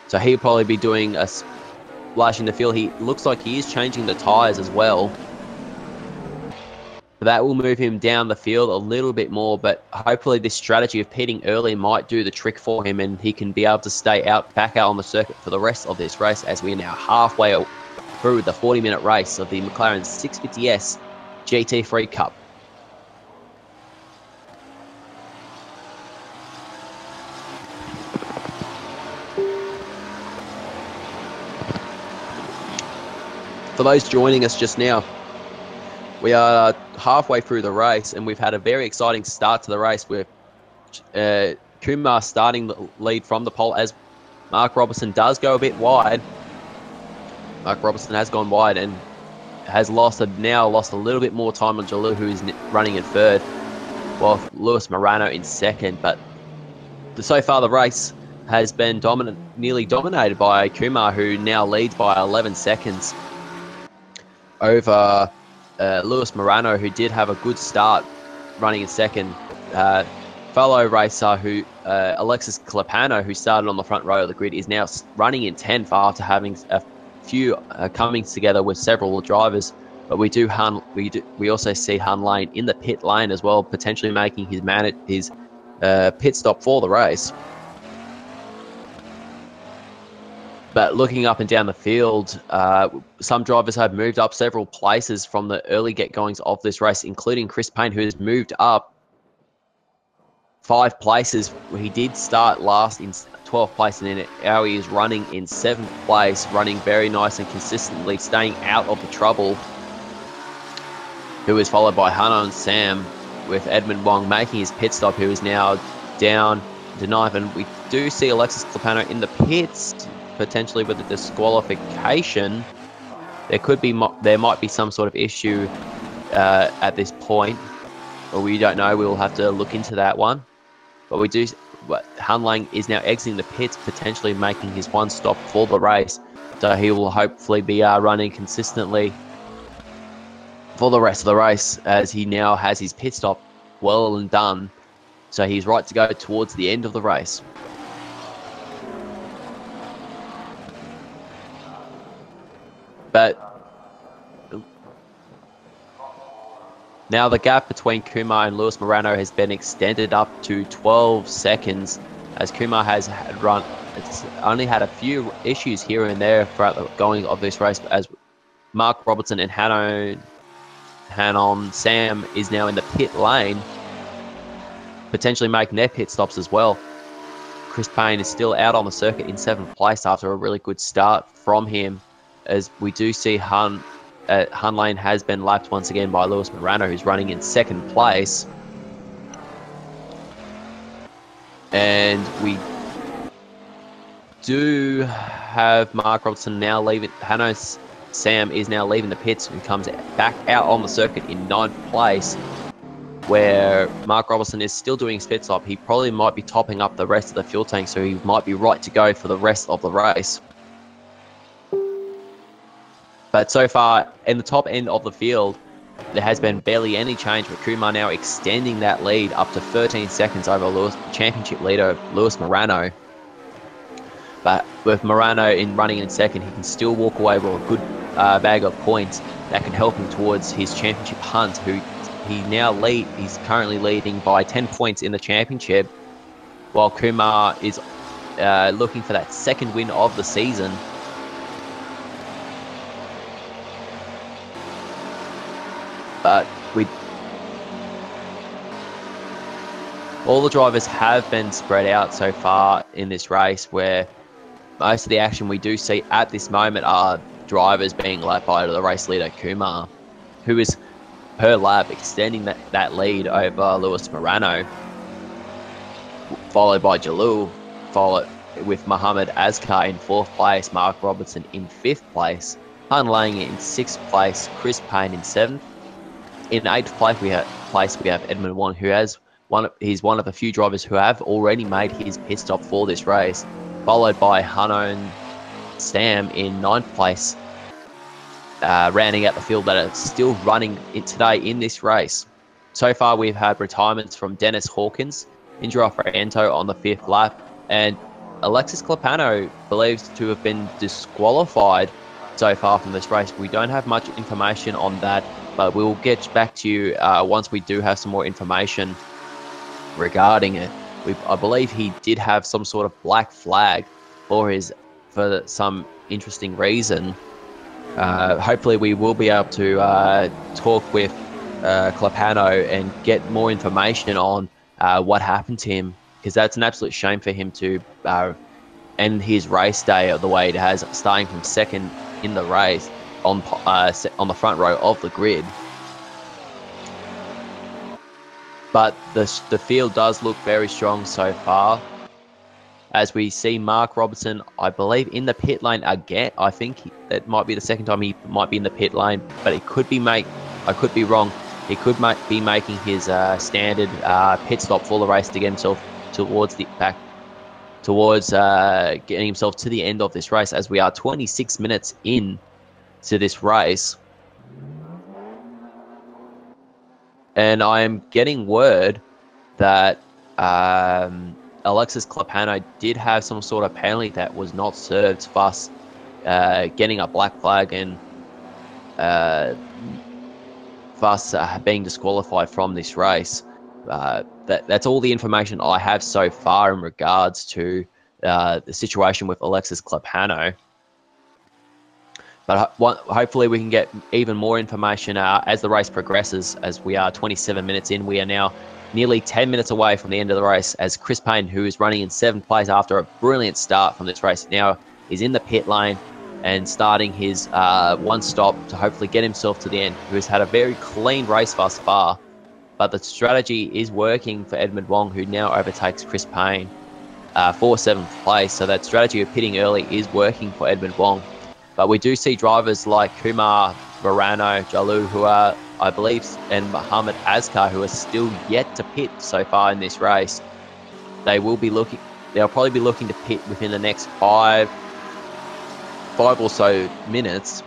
Speaker 1: So he'll probably be doing a splash in the field. He looks like he is changing the tyres as well. That will move him down the field a little bit more, but hopefully this strategy of pitting early might do the trick for him, and he can be able to stay back out on the circuit for the rest of this race, as we are now halfway through the 40-minute race of the McLaren 650S GT3 Cup. For those joining us just now, we are halfway through the race, and we've had a very exciting start to the race with Kumar starting the lead from the pole, as Mark Robertson does go a bit wide. Mark Robertson has gone wide and has now lost a little bit more time on Jalil, who is running in 3rd, while Lewis Morano in 2nd. But so far the race, has been nearly dominated by Kumar, who now leads by 11 seconds over Lewis Morano, who did have a good start running in second. Fellow racer Alexis Clepano, who started on the front row of the grid, is now running in 10th after having a few coming together with several drivers. But we also see Han Lane in the pit lane as well, potentially making his pit stop for the race. But looking up and down the field, some drivers have moved up several places from the early get-goings of this race, including Chris Payne, who has moved up 5 places. He did start last in 12th place, and then now he is running in 7th place, running very nice and consistently, staying out of the trouble. Who is followed by Hannah and Sam, with Edmund Wong making his pit stop, who is now down to 9th. And we do see Alexis Clepano in the pits, potentially with a disqualification. There might be some sort of issue at this point, but we don't know. We will have to look into that one. But Han Lang is now exiting the pits, potentially making his one stop for the race. So he will hopefully be running consistently for the rest of the race, as he now has his pit stop well and done. So he's right to go towards the end of the race. But now the gap between Kumar and Lewis Morano has been extended up to 12 seconds, as Kumar has only had a few issues here and there throughout the going of this race, as Mark Robertson and Hanon Sam is now in the pit lane, potentially making their pit stops as well. Chris Payne is still out on the circuit in 7th place after a really good start from him, as we do see Han Lane has been lapped once again by Lewis Morano, who's running in 2nd place. And we do have Mark Robertson now leaving. Hanos Sam is now leaving the pits and comes back out on the circuit in 9th place, where Mark Robertson is still doing his pit stop. He probably might be topping up the rest of the fuel tank, so he might be right to go for the rest of the race. But so far, in the top end of the field, there has been barely any change, with Kumar now extending that lead up to 13 seconds over championship leader Lewis Morano. But with Morano running in 2nd, he can still walk away with a good bag of points that can help him towards his championship hunt, he's currently leading by 10 points in the championship, while Kumar is looking for that 2nd win of the season. But all the drivers have been spread out so far in this race, where most of the action we do see at this moment are drivers being lapped by the race leader Kumar, who is per lap extending that lead over Lewis Morano, followed by Jalil, followed with Mohammed Azkar in 4th place, Mark Robertson in 5th place, Han Lang in 6th place, Chris Payne in 7th. In 8th place, we have Edmund Wong, who he's one of a few drivers who have already made his pit stop for this race, followed by Hanon Sam in 9th place, rounding out the field that are still running today in this race. So far, we've had retirements from Dennis Hawkins, Indra Friento on the 5th lap, and Alexis Clepano believes to have been disqualified so far from this race. We don't have much information on that, but we'll get back to you once we do have some more information regarding it. I believe he did have some sort of black flag for some interesting reason. Hopefully we will be able to talk with Clepano and get more information on what happened to him, because that's an absolute shame for him to end his race day the way it has, starting from 2nd in the race on the front row of the grid. But the field does look very strong so far, as we see Mark Robertson, I believe, in the pit lane again. I think that might be the 2nd time he might be in the pit lane, but it could be I could be wrong. He could be making his standard pit stop for the race to get himself towards the back towards getting himself to the end of this race, as we are 26 minutes in to this race. And I am getting word that Alexis Clapano did have some sort of penalty that was not served, thus getting a black flag and thus being disqualified from this race. That's all the information I have so far in regards to the situation with Alexis Clapano. But hopefully we can get even more information as the race progresses, as we are 27 minutes in. We are now nearly 10 minutes away from the end of the race, as Chris Payne, who is running in 7th place after a brilliant start from this race, now is in the pit lane and starting his one stop to hopefully get himself to the end, who has had a very clean race thus far. But the strategy is working for Edmund Wong, who now overtakes Chris Payne for 7th place. So that strategy of pitting early is working for Edmund Wong. But we do see drivers like Kumar, Verano, Jalou, who are, I believe, and Mohammed Azkar, who are still yet to pit so far in this race. They'll probably be looking to pit within the next five or so minutes.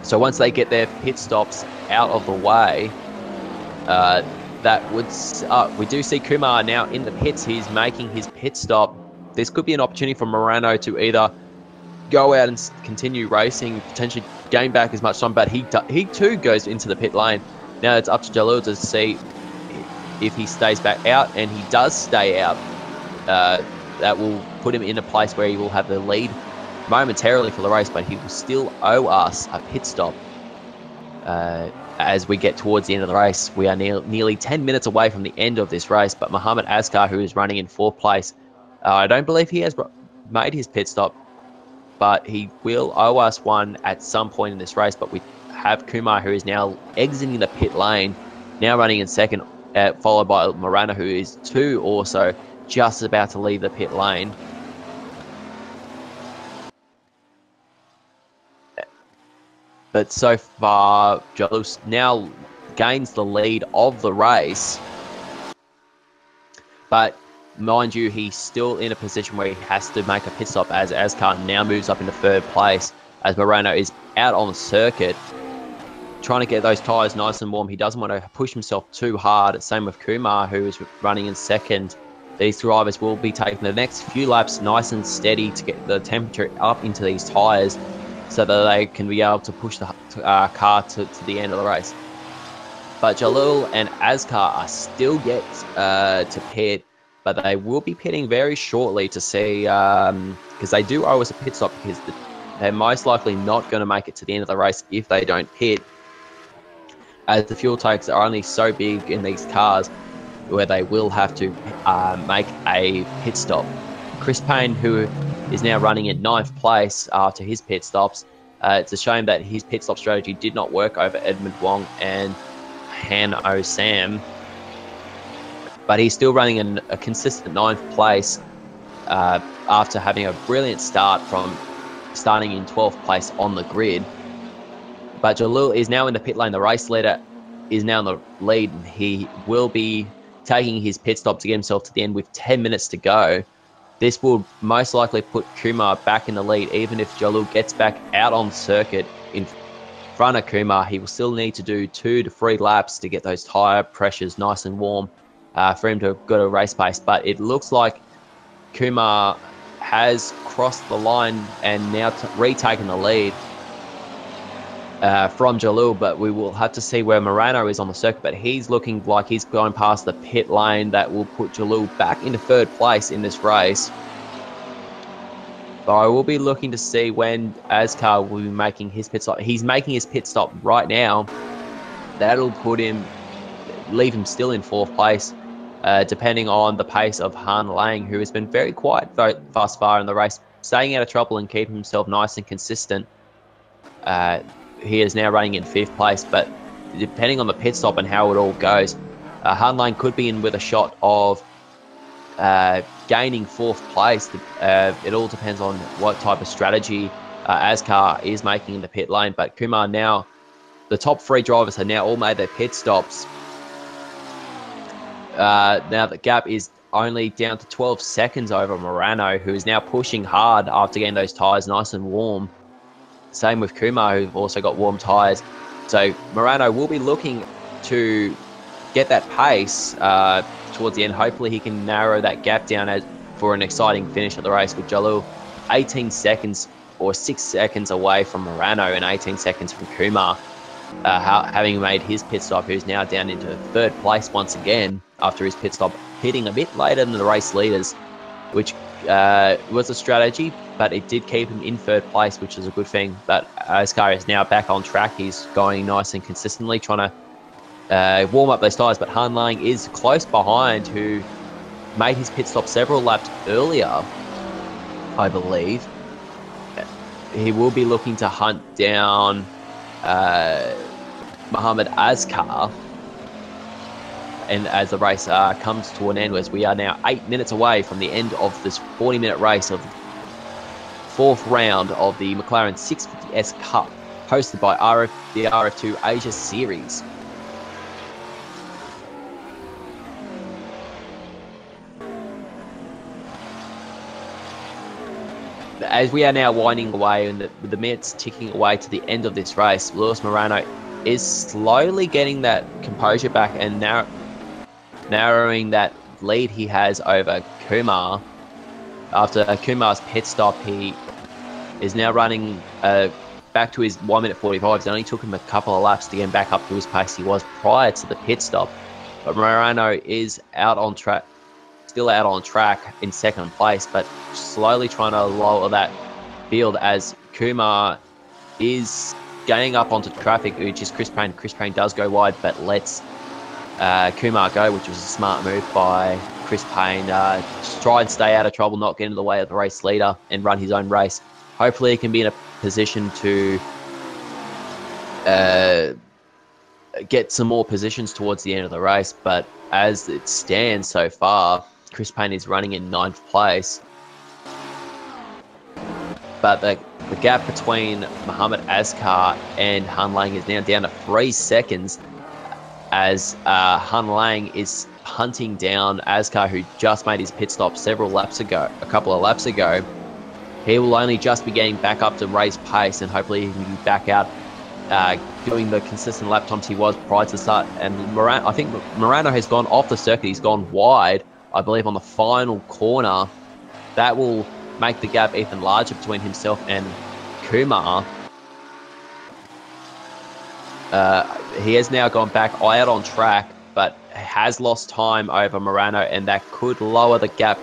Speaker 1: So once they get their pit stops out of the way, we do see Kumar now in the pits. He's making his pit stop. This could be an opportunity for Morano to either go out and continue racing, potentially gain back as much time, but he too goes into the pit lane. Now it's up to Jalil to see if he stays back out, and he does stay out. That will put him in a place where he will have the lead momentarily for the race, but he will still owe us a pit stop as we get towards the end of the race. We are nearly 10 minutes away from the end of this race, but Mohammed Azkar, who is running in 4th place, I don't believe he has made his pit stop, but he will owe us one at some point in this race. But we have Kumar, who is now exiting the pit lane, now running in 2nd, followed by Morano, who is also just about to leave the pit lane. But so far, Jalous now gains the lead of the race. But mind you, he's still in a position where he has to make a pit stop, as Azkar now moves up into 3rd place, as Morano is out on the circuit, trying to get those tyres nice and warm. He doesn't want to push himself too hard. Same with Kumar, who is running in 2nd. These drivers will be taking the next few laps nice and steady to get the temperature up into these tyres, so that they can be able to push the car to the end of the race. But Jalil and Azkar are still yet to pit, but they will be pitting very shortly to see, because they do owe us a pit stop, because they're most likely not going to make it to the end of the race if they don't pit, as the fuel tanks are only so big in these cars where they will have to make a pit stop. Chris Payne, who is now running in 9th place after his pit stops. It's a shame that his pit stop strategy did not work over Edmund Wong and Han O Sam, but he's still running in a consistent 9th place after having a brilliant start from starting in 12th place on the grid. But Jalil is now in the pit lane. The race leader is now in the lead. He will be taking his pit stop to get himself to the end with 10 minutes to go. This will most likely put Kumar back in the lead. Even if Jalil gets back out on circuit in front of Kumar, he will still need to do 2 to 3 laps to get those tyre pressures nice and warm for him to have got a race pace. But it looks like Kumar has crossed the line and now retaken the lead from Jalil, but we will have to see where Morano is on the circuit. But he's looking like he's going past the pit lane. That will put Jalil back into 3rd place in this race. But I will be looking to see when Azkar will be making his pit stop. He's making his pit stop right now. That'll leave him still in 4th place, depending on the pace of Han Lang, who has been very quiet thus far in the race, staying out of trouble and keeping himself nice and consistent. He is now running in 5th place, but depending on the pit stop and how it all goes, Han Lang could be in with a shot of gaining 4th place. It all depends on what type of strategy Azkar is making in the pit lane. But Kumar now, the top 3 drivers have now all made their pit stops. Now the gap is only down to 12 seconds over Morano, who is now pushing hard after getting those tyres nice and warm. Same with Kumar, who've also got warm tyres. So Morano will be looking to get that pace towards the end. Hopefully he can narrow that gap down for an exciting finish at the race, with Jalil 18 seconds or 6 seconds away from Morano and 18 seconds from Kumar, having made his pit stop, who's now down into third place once again after his pit stop, pitting a bit later than the race leaders, which was a strategy, but it did keep him in third place, which is a good thing. But Askar is now back on track. He's going nice and consistently, trying to warm up those tyres, but Han Lang is close behind, who made his pit stop several laps earlier, I believe. He will be looking to hunt down Mohammed Askar, and as the race comes to an end, as we are now 8 minutes away from the end of this 40-minute race of the fourth round of the McLaren 650S Cup, hosted by the RF2 Asia Series. As we are now winding away and the minutes ticking away to the end of this race, Lewis Morano is slowly getting that composure back and narrowing that lead he has over Kumar. After Kumar's pit stop, he is now running back to his 1 minute 45. It only took him a couple of laps to get back up to his pace he was prior to the pit stop. But Morano is out on track, still out on track in second place, but slowly trying to lower that field as Kumar is getting up onto traffic, which is Chris Payne. Chris Payne does go wide, but lets Kumar go, which was a smart move by Chris Payne. Just try and stay out of trouble, not get in the way of the race leader, and run his own race. Hopefully he can be in a position to get some more positions towards the end of the race. But as it stands so far, Chris Payne is running in 9th place. But the gap between Mohammed Askar and Han Lang is now down to 3 seconds, as Han Lang is hunting down Askar, who just made his pit stop a couple of laps ago. He will only just be getting back up to race pace, and hopefully he can be back out doing the consistent lap times he was prior to the start. And I think Morano has gone off the circuit. He's gone wide, I believe, on the final corner. That will make the gap even larger between himself and Kumar. He has now gone back out on track, but has lost time over Morano, and that could lower the gap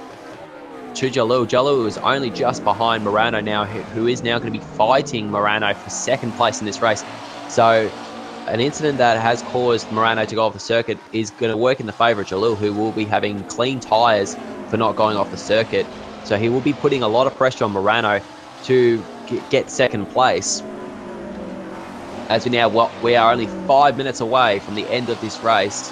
Speaker 1: to Jalil. Jalil is only just behind Morano now, who is now going to be fighting Morano for second place in this race. So an incident that has caused Morano to go off the circuit is going to work in the favour of Jalil, who will be having clean tyres for not going off the circuit. So he will be putting a lot of pressure on Morano to get second place. As we are only 5 minutes away from the end of this race.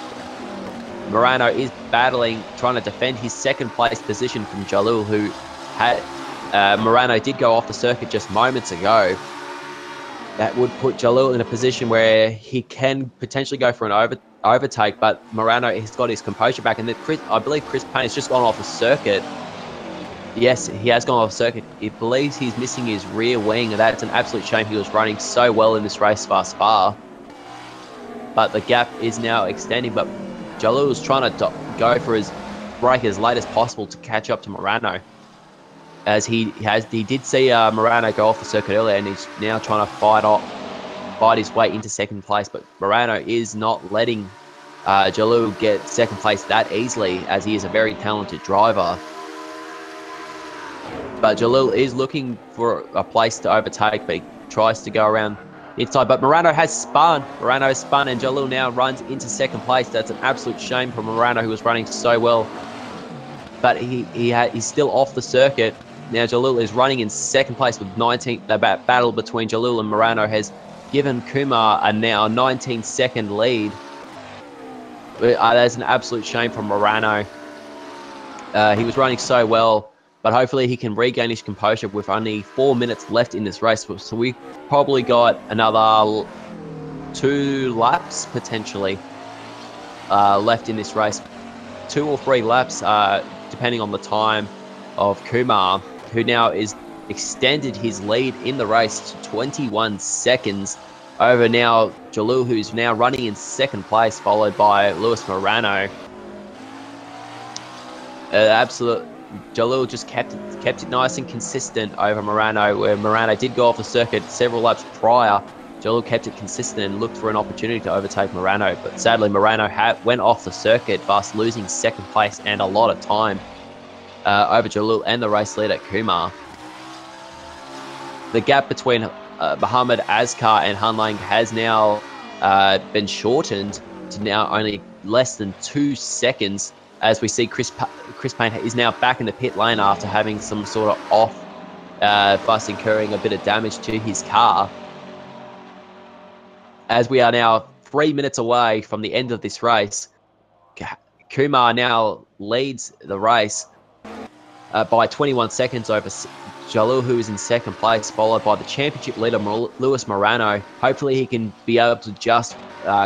Speaker 1: Morano is battling, trying to defend his second place position from Jalil, who Morano did go off the circuit just moments ago. That would put Jalil in a position where he can potentially go for an overtake, but Morano has got his composure back, and I believe Chris Payne has just gone off the circuit. Yes, he has gone off circuit. He believes he's missing his rear wing, and that's an absolute shame. He was running so well in this race thus far. But the gap is now extending, but Jalil is trying to go for his break as late as possible to catch up to Morano. As he did see Morano go off the circuit earlier, and he's now trying to fight his way into second place. But Morano is not letting Jalil get second place that easily, as he is a very talented driver. But Jalil is looking for a place to overtake, but he tries to go around the inside. But Morano has spun. And Jalil now runs into second place. That's an absolute shame for Morano, who was running so well. But he's still off the circuit. Now Jalil is running in second place with 19. The battle between Jalil and Morano has given Kumar a now 19-second lead. That's an absolute shame for Morano. He was running so well, but hopefully he can regain his composure with only 4 minutes left in this race. So we probably got another 2 laps potentially left in this race. 2 or 3 laps, depending on the time of Kumar, who now is extended his lead in the race to 21 seconds over now Jalil, who's now running in 2nd place, followed by Lewis Morano. Jalil just kept it nice and consistent over Morano, where Morano did go off the circuit several laps prior. Jalil kept it consistent and looked for an opportunity to overtake Morano, but sadly Morano went off the circuit, thus losing 2nd place and a lot of time over Jalil and the race leader Kumar. The gap between Mohamed Azkar and Han Lang has now been shortened to now only less than 2 seconds, as we see Chris Payne is now back in the pit lane after having some sort of off, thus incurring a bit of damage to his car. As we are now 3 minutes away from the end of this race, Kumar now leads the race by 21 seconds over Jalil, who is in 2nd place, followed by the championship leader Lewis Morano. Hopefully he can be able to just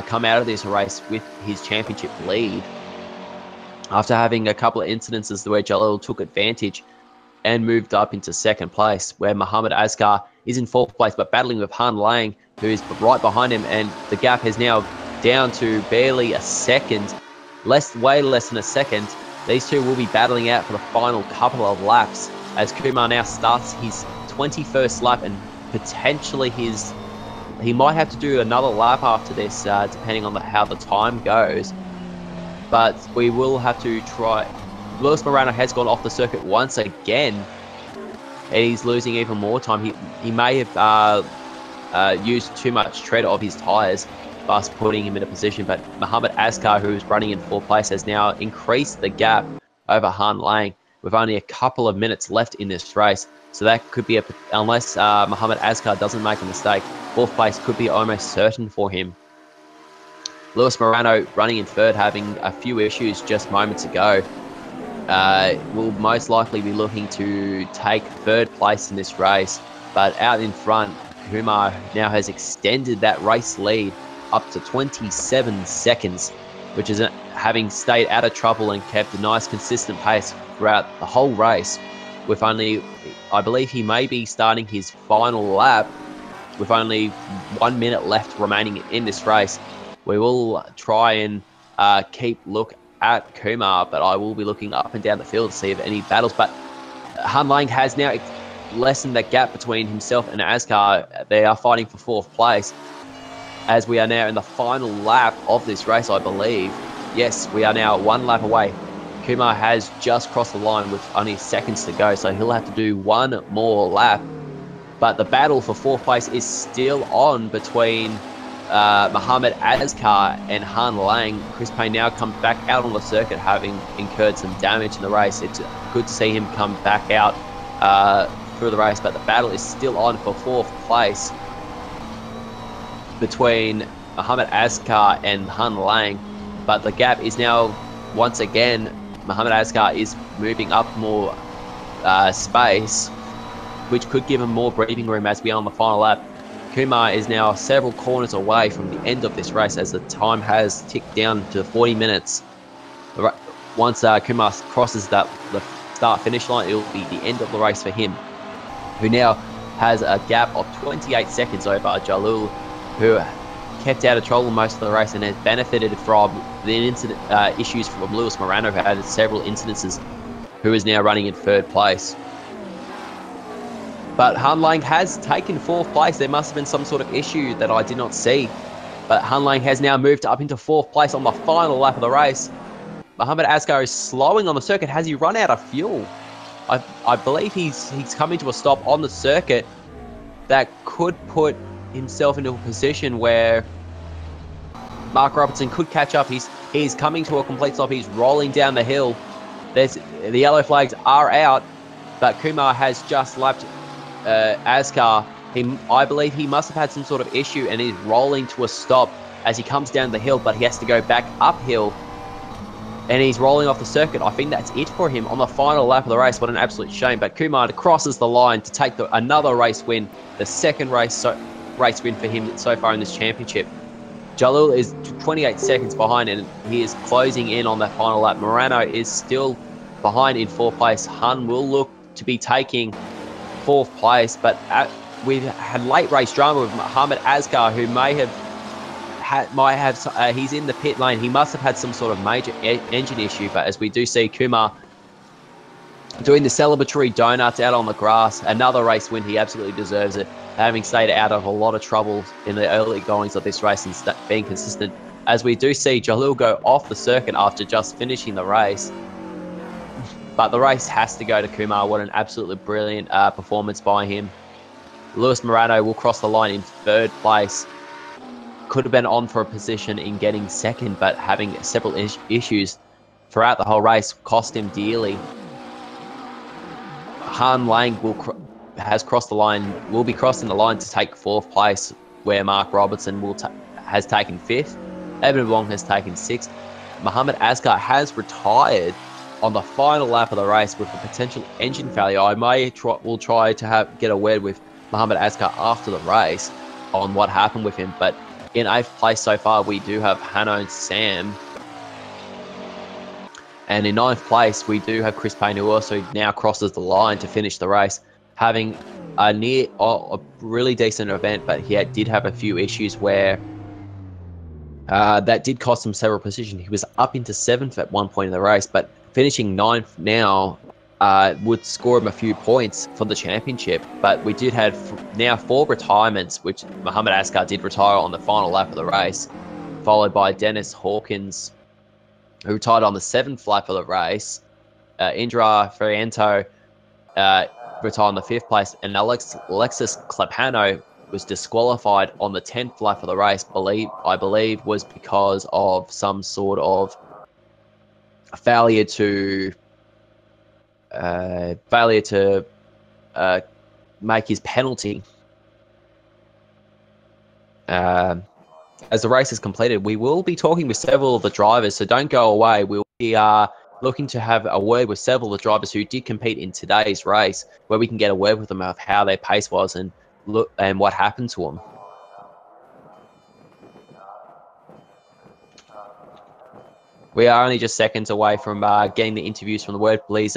Speaker 1: come out of this race with his championship lead, after having a couple of incidences where Jalil took advantage and moved up into 2nd place, where Mohamed Azkar is in 4th place, but battling with Han Lang, who is right behind him, and the gap is now down to barely a second, way less than a second. These two will be battling out for the final couple of laps, as Kumar now starts his 21st lap, and potentially he might have to do another lap after this, depending on how the time goes. But we will have to try. Lewis Morano has gone off the circuit once again, and he's losing even more time. He may have used too much tread of his tyres, thus putting him in a position. But Mohamed Azkar, who's running in 4th place, has now increased the gap over Han Lang with only a couple of minutes left in this race. So that could be, unless Mohamed Azkar doesn't make a mistake, 4th place could be almost certain for him. Lewis Morano running in 3rd, having a few issues just moments ago, will most likely be looking to take 3rd place in this race. But out in front, Kumar now has extended that race lead up to 27 seconds, which is having stayed out of trouble and kept a nice consistent pace throughout the whole race, with only, I believe he may be starting his final lap with only 1 minute left remaining in this race. We will try and keep look at Kumar, but I will be looking up and down the field to see if any battles. But Han Lang has now lessened that gap between himself and Azkar. They are fighting for 4th place, as we are now in the final lap of this race, I believe. Yes, we are now 1 lap away. Kumar has just crossed the line with only seconds to go, so he'll have to do 1 more lap. But the battle for 4th place is still on between Mohamed Azkar and Han Lang. Chris Payne now comes back out on the circuit, having incurred some damage in the race. It's good to see him come back out through the race, but the battle is still on for 4th place between Mohamed Azkar and Han Lang. But the gap is now, once again, Mohamed Azkar is moving up more space, which could give him more breathing room as we are on the final lap. Kumar is now several corners away from the end of this race, as the time has ticked down to 40 minutes. Once Kumar crosses the start-finish line, it will be the end of the race for him, who now has a gap of 28 seconds over Jalil, who kept out of trouble most of the race and has benefited from the issues from Lewis Morano, who had several incidences, who is now running in 3rd place. But Han Lang has taken 4th place. There must have been some sort of issue that I did not see. But Han Lang has now moved up into 4th place on the final lap of the race. Mohamed Azkar is slowing on the circuit. Has he run out of fuel? I believe he's coming to a stop on the circuit that could put himself into a position where Mark Robertson could catch up. He's coming to a complete stop. He's rolling down the hill. The yellow flags are out, but Kumar has just lapped Azkar. I believe he must have had some sort of issue and is rolling to a stop as he comes down the hill, but he has to go back uphill and he's rolling off the circuit. I think that's it for him on the final lap of the race. What an absolute shame. But Kumar crosses the line to take another race win, the 2nd race win for him so far in this championship. Jalil is 28 seconds behind, and he is closing in on that final lap. Morano is still behind in 4th place. Hun will look to be taking 4th place, but we've had late race drama with Mohammed Asghar, who he's in the pit lane. He must have had some sort of major engine issue, but as we do see Kumar doing the celebratory donuts out on the grass, another race win. He absolutely deserves it, having stayed out of a lot of trouble in the early goings of this race and being consistent. As we do see Jalil go off the circuit after just finishing the race, but the race has to go to Kumar. What an absolutely brilliant performance by him. Lewis Morano will cross the line in 3rd place. Could have been on for a position in getting 2nd, but having several issues throughout the whole race cost him dearly. Han Lang has crossed the line, will be crossing the line to take 4th place, where Mark Robertson has taken 5th. Evan Wong has taken 6th. Mohammed Asghar has retired on the final lap of the race with a potential engine failure. I will try to get a word with Mohammed Asghar after the race on what happened with him. But in 8th place so far, we do have Hanone Sam. And in 9th place, we do have Chris Payne, who also now crosses the line to finish the race, having a really decent event, but he did have a few issues where that did cost him several positions. He was up into 7th at one point in the race, but finishing 9th now would score him a few points for the championship. But we did have now 4 retirements, which Mohammed Asghar did retire on the final lap of the race, followed by Dennis Hawkins, who retired on the 7th lap of the race. Indra Ferriento retired on the 5th place, and Alexis Clepano was disqualified on the 10th lap of the race. I believe was because of some sort of failure to make his penalty. As the race is completed, we will be talking with several of the drivers, so don't go away. We'll be looking to have a word with several of the drivers who did compete in today's race, where we can get a word with them of how their pace was and what happened to them. We are only just seconds away from getting the interviews from the word. Please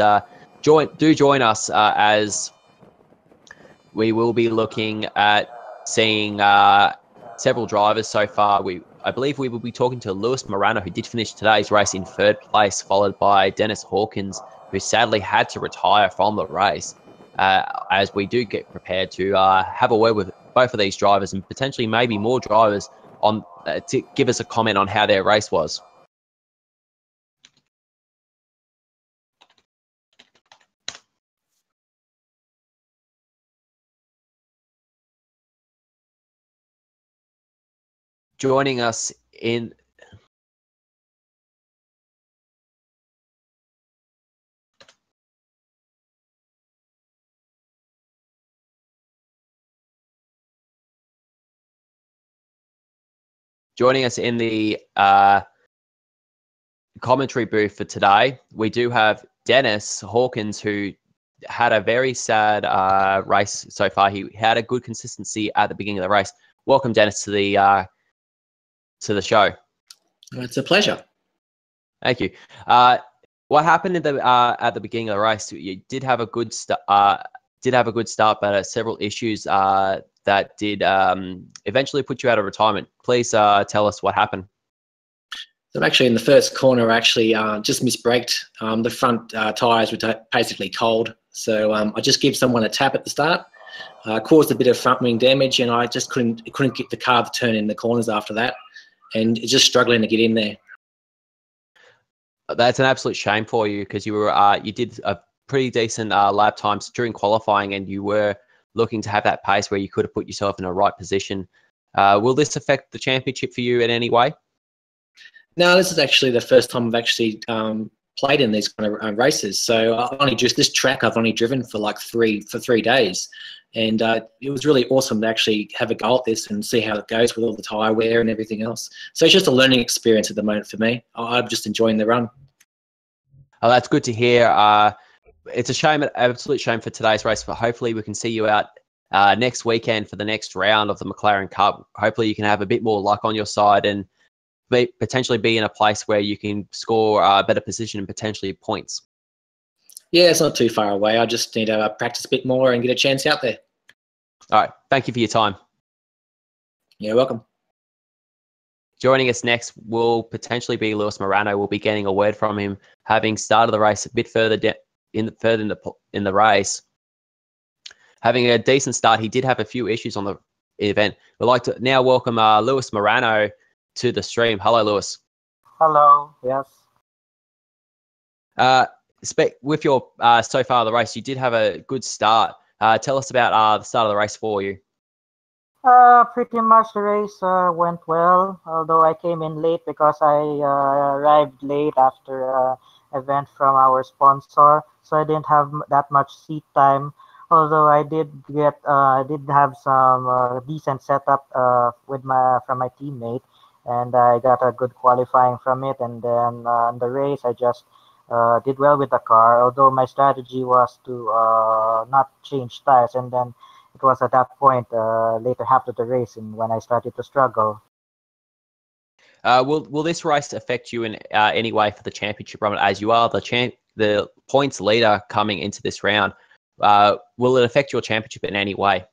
Speaker 1: join us as we will be looking at seeing several drivers so far. I believe we will be talking to Lewis Morano, who did finish today's race in 3rd place, followed by Dennis Hawkins, who sadly had to retire from the race, as we do get prepared to have a word with both of these drivers and potentially maybe more drivers to give us a comment on how their race was. Joining us in the commentary booth for today, we do have Dennis Hawkins, who had a very sad race so far. He had a good consistency at the beginning of the race. Welcome, Dennis, to the show.
Speaker 2: It's a pleasure.
Speaker 1: Thank you. What happened at the beginning of the race? You did have a good start, but several issues that did eventually put you out of retirement. Please tell us what happened.
Speaker 2: So actually, in the first corner, I actually just misbraked. The front tyres were basically cold, so I just gave someone a tap at the start. Caused a bit of front wing damage, and I just couldn't get the car to turn in the corners after that, and just struggling to get in there.
Speaker 1: That's an absolute shame for you, because you did a pretty decent lap times during qualifying, and you were looking to have that pace where you could have put yourself in a right position. Will this affect the championship for you in any way?
Speaker 2: No, this is actually the first time I've actually played in these kind of races. So this track I've only driven for 3 days, and it was really awesome to actually have a go at this and see how it goes with all the tyre wear and everything else. So it's just a learning experience at the moment for me. I'm just enjoying the run.
Speaker 1: Oh, that's good to hear. It's a shame, an absolute shame for today's race, but hopefully we can see you out next weekend for the next round of the McLaren Cup. Hopefully you can have a bit more luck on your side and potentially be in a place where you can score a better position and potentially points.
Speaker 2: Yeah, it's not too far away. I just need to practice a bit more and get a chance out there.
Speaker 1: All right. Thank you for your time.
Speaker 2: You're welcome.
Speaker 1: Joining us next will potentially be Lewis Morano. We'll be getting a word from him, having started the race a bit further in the race. Having a decent start, he did have a few issues on the event. We'd like to now welcome Lewis Morano to the stream. Hello, Lewis.
Speaker 3: Hello. Yes.
Speaker 1: With your so far of the race, you did have a good start. Tell us about the start of the race for you.
Speaker 3: Pretty much the race went well, although I came in late because I arrived late after an event from our sponsor, so I didn't have that much seat time. Although I did have some decent setup from my teammate, and I got a good qualifying from it. And then in the race, I just did well with the car. Although my strategy was to not change tires, and then it was at that point, later half of the race, and when I started to struggle.
Speaker 1: Will this race affect you in any way for the championship run, as you are the points leader coming into this round? Will it affect your championship in any way?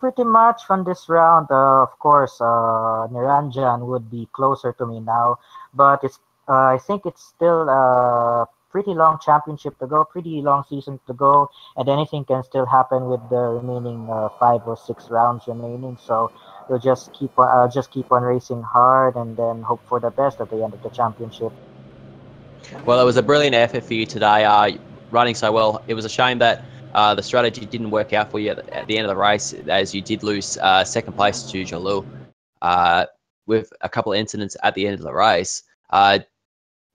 Speaker 3: Pretty much from this round, of course, Niranjan would be closer to me now, but I think it's still pretty long championship to go, pretty long season to go, and anything can still happen with the remaining 5 or 6 rounds remaining. So we'll just keep on racing hard and then hope for the best at the end of the championship.
Speaker 1: Well, it was a brilliant effort for you today, running so well. It was a shame that the strategy didn't work out for you at the end of the race, as you did lose second place to Jalil with a couple of incidents at the end of the race.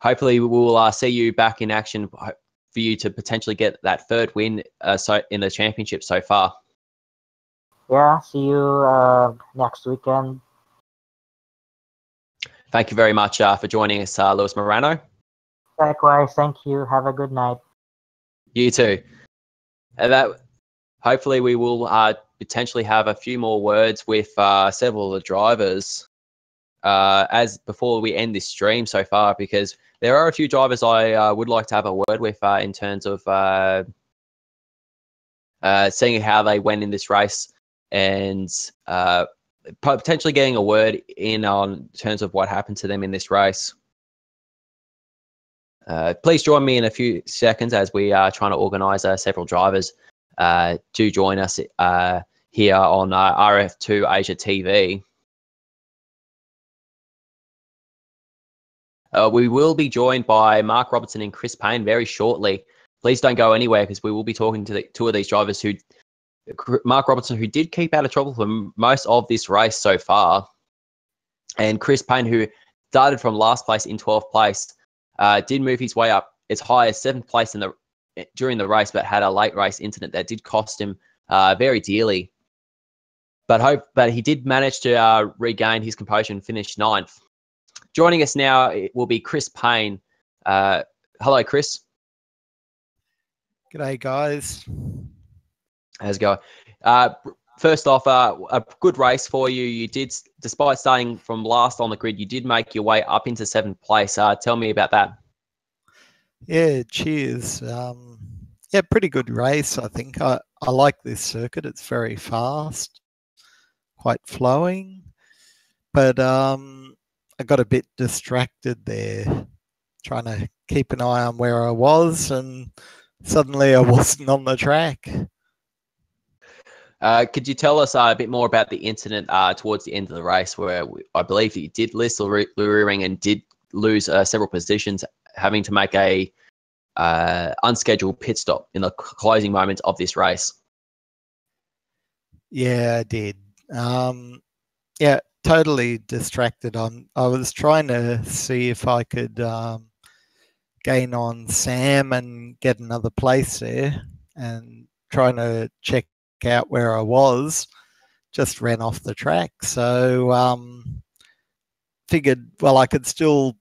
Speaker 1: Hopefully, we will see you back in action for you to potentially get that third win in the championship so far.
Speaker 3: Yeah, see you next weekend.
Speaker 1: Thank you very much for joining us, Lewis Morano.
Speaker 3: Likewise, thank you. Have a good night.
Speaker 1: You too. Hopefully, we will potentially have a few more words with several of the drivers as before we end this stream so far, because there are a few drivers I would like to have a word with in terms of seeing how they went in this race and potentially getting a word in on terms of what happened to them in this race. Please join me in a few seconds as we are trying to organise several drivers to join us here on RF2 Asia TV. We will be joined by Mark Robertson and Chris Payne very shortly. Please don't go anywhere, because we will be talking to two of these drivers Mark Robertson, who did keep out of trouble for most of this race so far, and Chris Payne, who started from last place in 12th place, did move his way up as high as 7th place during the race, but had a late race incident that did cost him very dearly. But he did manage to regain his composure and finish 9th. Joining us now will be Chris Payne. Hello, Chris.
Speaker 4: G'day, guys.
Speaker 1: How's it going? First off, a good race for you. You did, despite starting from last on the grid, you did make your way up into 7th place. Tell me about that.
Speaker 4: Yeah, cheers. Yeah, pretty good race, I think. I like this circuit. It's very fast, quite flowing. But I got a bit distracted there, trying to keep an eye on where I was, and suddenly I wasn't on the track.
Speaker 1: Could you tell us a bit more about the incident towards the end of the race, where I believe you did list the rear ring and did lose several positions, having to make a unscheduled pit stop in the closing moments of this race?
Speaker 4: Yeah, I did. Yeah, totally distracted. I was trying to see if I could gain on Sam and get another place there, and trying to check out where I was. Just ran off the track. So figured, well, I could still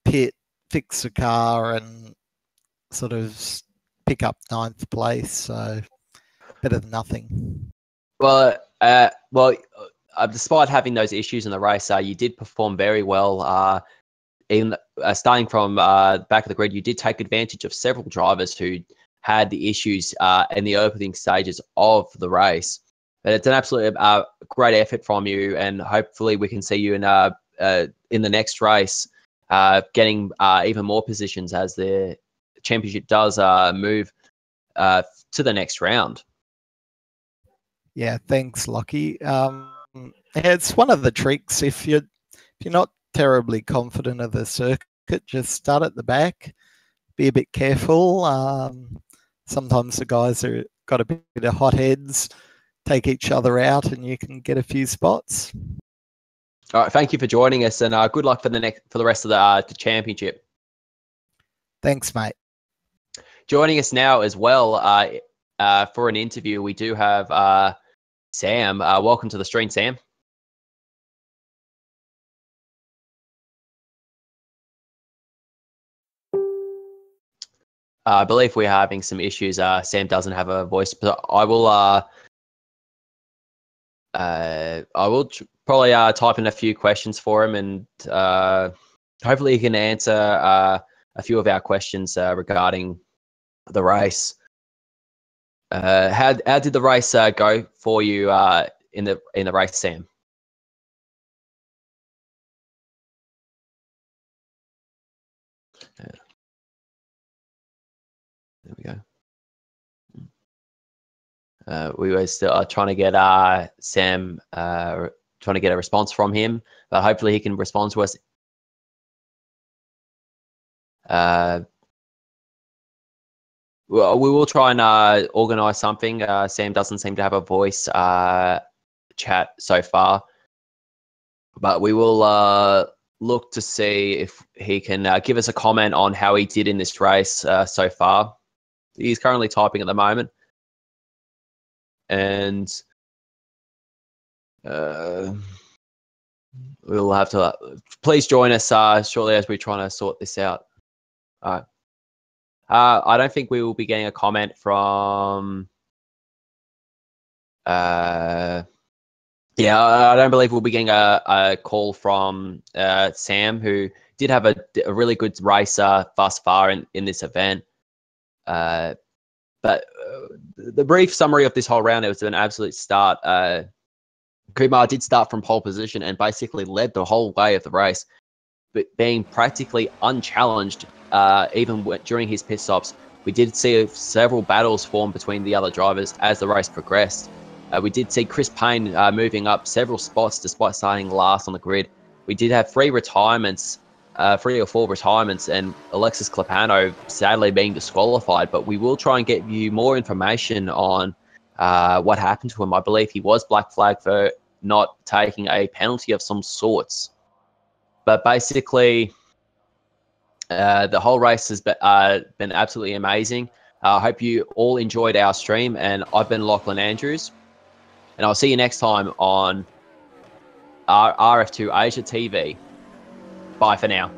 Speaker 4: pit, fix the car, and sort of pick up 9th place. So better than nothing.
Speaker 1: Well, despite having those issues in the race, you did perform very well. Even starting from back of the grid, you did take advantage of several drivers who had the issues in the opening stages of the race. But it's an absolute great effort from you, and hopefully we can see you in the next race, getting even more positions as the championship does move to the next round.
Speaker 4: Yeah, thanks, Lockie. It's one of the tricks. If you're not terribly confident of the circuit, just start at the back. Be a bit careful. Sometimes the guys are got a bit of hot heads, take each other out, and you can get a few spots.
Speaker 1: All right, thank you for joining us, and good luck for the rest of the championship.
Speaker 4: Thanks, mate.
Speaker 1: Joining us now as well for an interview, we do have Sam. Welcome to the stream, Sam. I believe we're having some issues. Sam doesn't have a voice, but I will probably type in a few questions for him, and hopefully he can answer a few of our questions regarding the race. How did the race go for you in the race, Sam? There we go. We were still trying to get Sam, trying to get a response from him, but hopefully he can respond to us. Well, we will try and organise something. Sam doesn't seem to have a voice chat so far, but we will look to see if he can give us a comment on how he did in this race so far. He's currently typing at the moment, and we'll have to please join us shortly as we're trying to sort this out. All right. I don't think we will be getting a comment from. Yeah, I don't believe we'll be getting a call from Sam, who did have a really good race thus far in this event. But the brief summary of this whole round, it was an absolute start. Kumar did start from pole position and basically led the whole way of the race, but being practically unchallenged even during his pit stops. We did see several battles form between the other drivers as the race progressed. We did see Chris Payne moving up several spots despite starting last on the grid. We did have 3 retirements, 3 or 4 retirements, and Alexis Clapano sadly being disqualified. But we will try and get you more information on what happened to him. I believe he was black flagged for not taking a penalty of some sorts. But basically, the whole race has been absolutely amazing. I hope you all enjoyed our stream, and I've been Lachlan Andrews, and I'll see you next time on RF2 Asia TV. Bye for now.